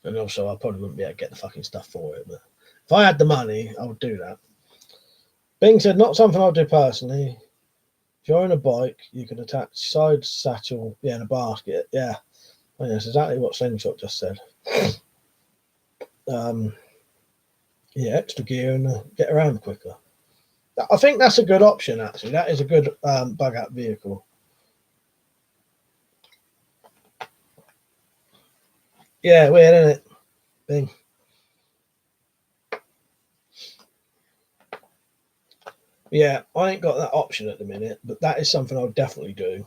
And also, I probably wouldn't be able to get the fucking stuff for it. But if I had the money, I would do that. Bing said, not something I'll do personally. If you're on a bike, you can attach side satchel, in a basket. Yeah. Oh, that's exactly what Slingshot just said. Yeah, extra gear and get around quicker. I think that's a good option, actually. That is a good bug out vehicle. Yeah, weird, isn't it? Bing. Yeah, I ain't got that option at the minute, but that is something I'll definitely do.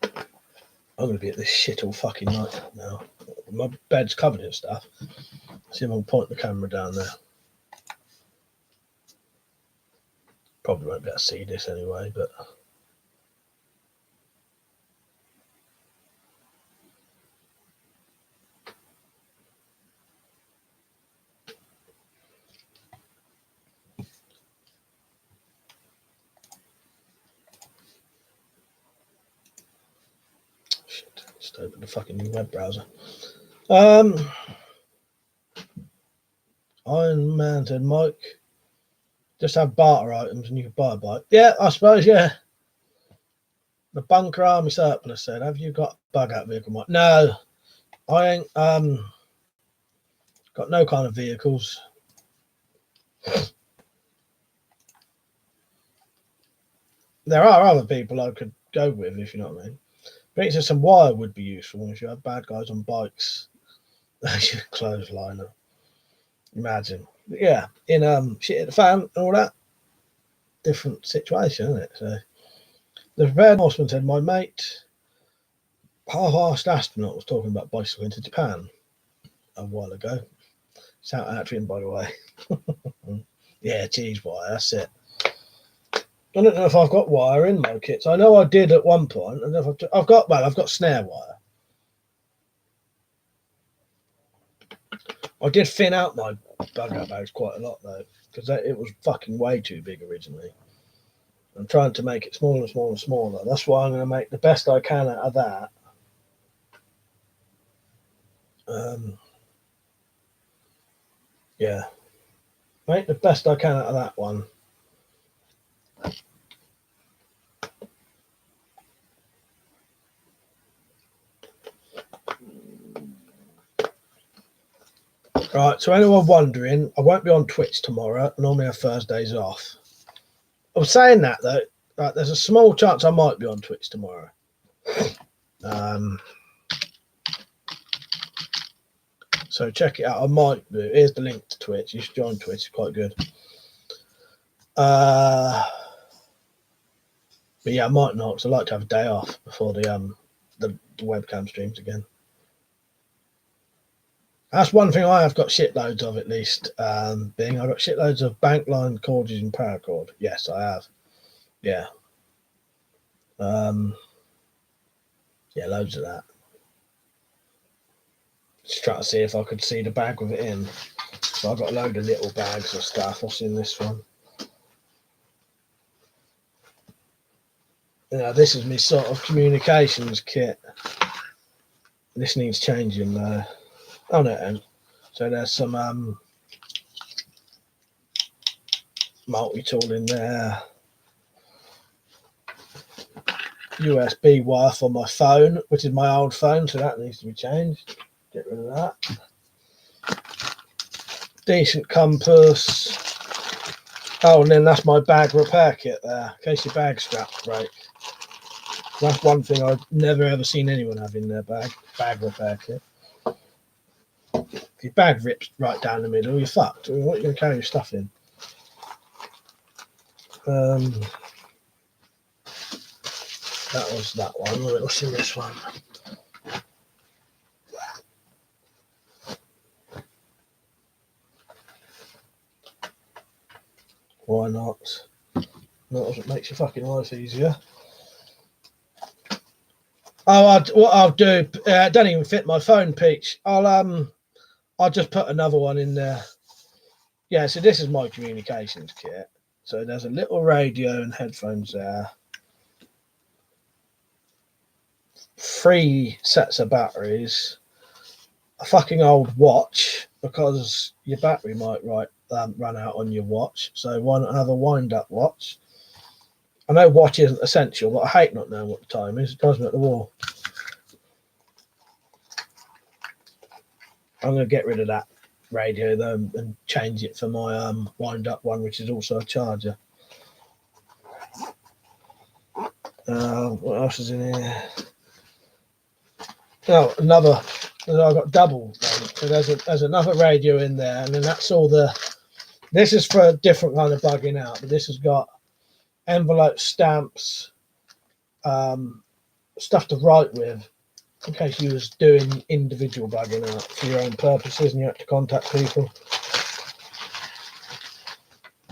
I'm going to be at this shit all fucking night now. My bed's covered in stuff. See if I can point the camera down there. Probably won't be able to see this anyway, but... Shit, just open the fucking new web browser. Iron Mountain, Mike. Just have barter items and you can buy a bike. Yeah, I suppose, yeah. The Bunker Army Surplus said, have you got a bug out vehicle, Mike? No, I ain't got no kind of vehicles. There are other people I could go with, if you know what I mean. But said some wire would be useful if you had bad guys on bikes. They should clothesline them. Imagine. But yeah, in shit at the fan and all that. Different situation, isn't it? So the Red Horseman said, my mate, half-assed astronaut, was talking about bicycling to Japan a while ago. Shout out to him, by the way. Yeah, cheese wire, that's it. I don't know if I've got wire in my kits. I know I did at one point. I don't know if I've got snare wire. I did thin out my bug out bags quite a lot though, because it was fucking way too big originally. I'm trying to make it smaller and smaller and smaller. That's why I'm going to make the best I can out of that. Yeah, make the best I can out of that one. Right, so anyone wondering, I won't be on Twitch tomorrow. I normally have Thursdays off. I was saying that though, right, there's a small chance I might be on Twitch tomorrow. So check it out. I might do. Here's the link to Twitch. You should join Twitch. It's quite good. But yeah, I might not, because I like to have a day off before the webcam streams again. That's one thing I have got shitloads of, at least. I've got shitloads of bank line cords and paracord. Yes, I have. Yeah. Yeah, loads of that. Just trying to see if I could see the bag with it in. So I've got a load of little bags of stuff. What's in this one? Yeah, this is my sort of communications kit. This needs changing though. Oh no, so there's some multi-tool in there. USB wire for my phone, which is my old phone, so that needs to be changed. Get rid of that. Decent compass. Oh, and then that's my bag repair kit there, in case your bag straps break. That's one thing I've never ever seen anyone have in their bag repair kit. If your bag rips right down the middle, you're fucked. I mean, what are you going to carry your stuff in? That was that one. Let's see this one. Why not? Not if it makes your fucking life easier. Oh, what I'll do, it don't even fit my phone, Peach. I'll just put another one in there. Yeah, so this is my communications kit. So there's a little radio and headphones there. 3 sets of batteries. A fucking old watch, because your battery might run out on your watch. So another wind-up watch. I know watch isn't essential, but I hate not knowing what the time is. It drives me up the wall. I'm going to get rid of that radio though and change it for my wind-up one, which is also a charger. What else is in here? Oh, another. I've got double. So there's another radio in there, and then that's all the. This is for a different kind of bugging out, but this has got envelopes, stamps, stuff to write with, in case you was doing individual bugging out for your own purposes and you had to contact people.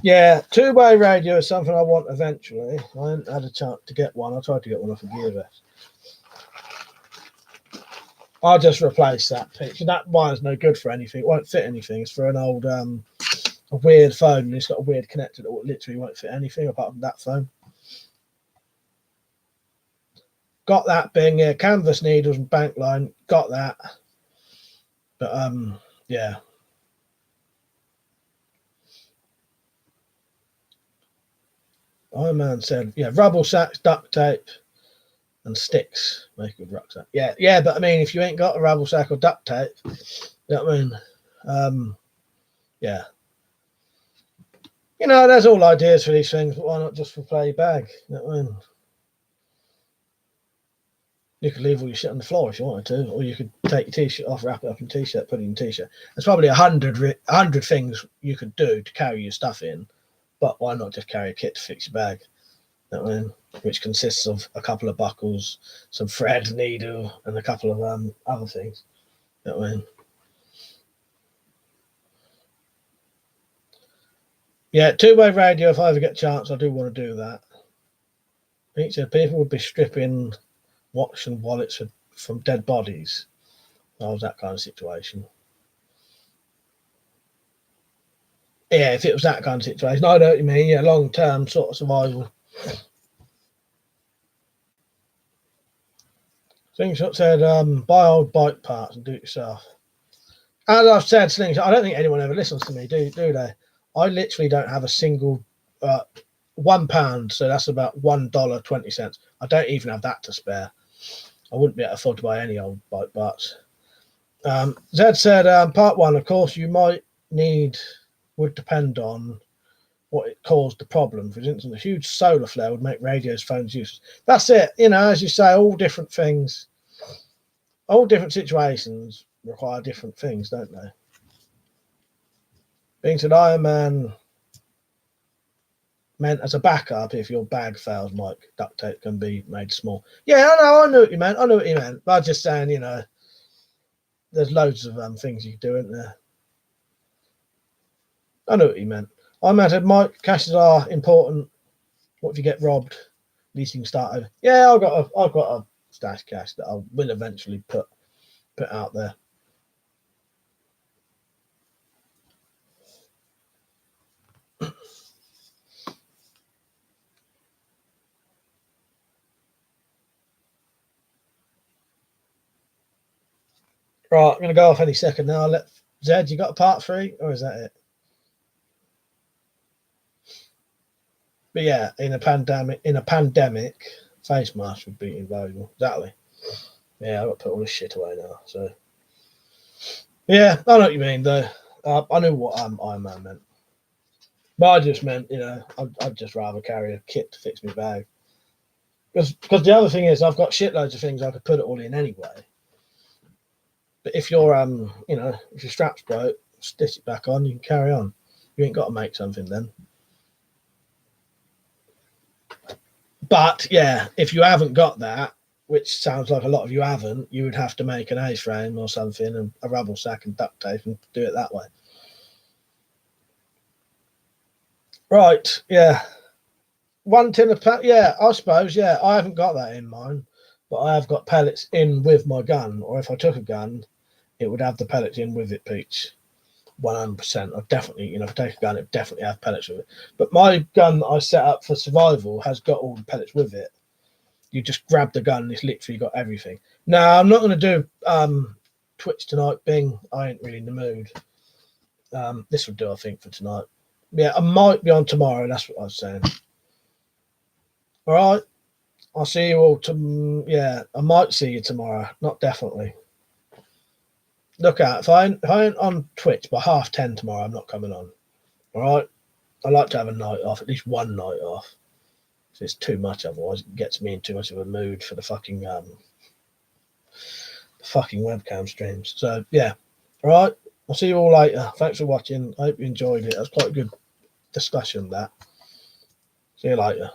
Yeah, 2-way radio is something I want eventually. I haven't had a chance to get one. I tried to get one off of GearVest. I'll just replace that picture. That wire's no good for anything. It won't fit anything. It's for an old, a weird phone, and it's got a weird connector that literally won't fit anything apart from that phone. Got that thing, yeah, canvas needles and bank line. Got that. But, yeah. Iron Man said, yeah, rubble sacks, duct tape, and sticks make a good rucksack. Yeah, but I mean, if you ain't got a rubble sack or duct tape, you know what I mean? Yeah. You know, there's all ideas for these things, but why not just replace your bag? You know what I mean? You could leave all your shit on the floor if you wanted to, or you could take your t-shirt off, wrap it up in a t-shirt, put it in a t-shirt. There's probably 100 things you could do to carry your stuff in, but why not just carry a kit to fix your bag? You know what I mean? Which consists of a couple of buckles, some thread, needle, and a couple of other things. You know what I mean? Yeah, 2-way radio. If I ever get a chance, I do want to do that. I think so. People would be stripping watch and wallets from dead bodies. That was that kind of situation. Yeah, if it was that kind of situation, I know what you mean. Yeah, long-term sort of survival. Slingshot said, buy old bike parts and do it yourself. As I've said, Slingshot, I don't think anyone ever listens to me, do they? I literally don't have a single £1, so that's about $1.20. I don't even have that to spare. I wouldn't be able to afford to buy any old bike parts. Zed said, part 1, of course, you might would depend on what it caused the problem. For instance, a huge solar flare would make radios, phones useless. That's it. You know, as you say, all different things, all different situations require different things, don't they? Being said, Iron Man meant as a backup if your bag fails, Mike, duct tape can be made small. Yeah, I know what you meant. I know what you meant. But I'm just saying, you know, there's loads of things you can do, isn't there? I know what you meant. I meant, Mike, caches are important. What if you get robbed? At least you can start over. Yeah, I've got a stash cache that I will eventually put out there. Right, I'm going to go off any second now. I'll let Zed, you got a part 3, or is that it? But yeah, in a pandemic, face mask would be invaluable. Exactly. Yeah, I've got to put all this shit away now. So yeah, I know what you mean though. I knew what Iron Man meant. But I just meant, I'd just rather carry a kit to fix my bag. Because the other thing is, I've got shitloads of things I could put it all in anyway. But if you're, if your strap's broke, stitch it back on, you can carry on. You ain't got to make something then. But yeah, if you haven't got that, which sounds like a lot of you haven't, you would have to make an A-frame or something, and a rubble sack and duct tape, and do it that way. Right, yeah. 1 tin of pellets, yeah, I suppose, yeah. I haven't got that in mine, but I have got pellets in with my gun, or if I took a gun, it would have the pellets in with it, Peach. 100%. I've definitely, if I take a gun, it would definitely have pellets with it. But my gun that I set up for survival has got all the pellets with it. You just grab the gun, and it's literally got everything. Now, I'm not going to do Twitch tonight, Bing. I ain't really in the mood. This will do, I think, for tonight. Yeah, I might be on tomorrow. That's what I was saying. All right. I'll see you all. Yeah, I might see you tomorrow. Not definitely. Look out. If I ain't on Twitch by 10:30 tomorrow, I'm not coming on. All right. I like to have a night off, at least one night off. If it's too much, otherwise it gets me in too much of a mood for the fucking webcam streams. So yeah. All right. I'll see you all later. Thanks for watching. I hope you enjoyed it. That was quite a good discussion, that. See you later.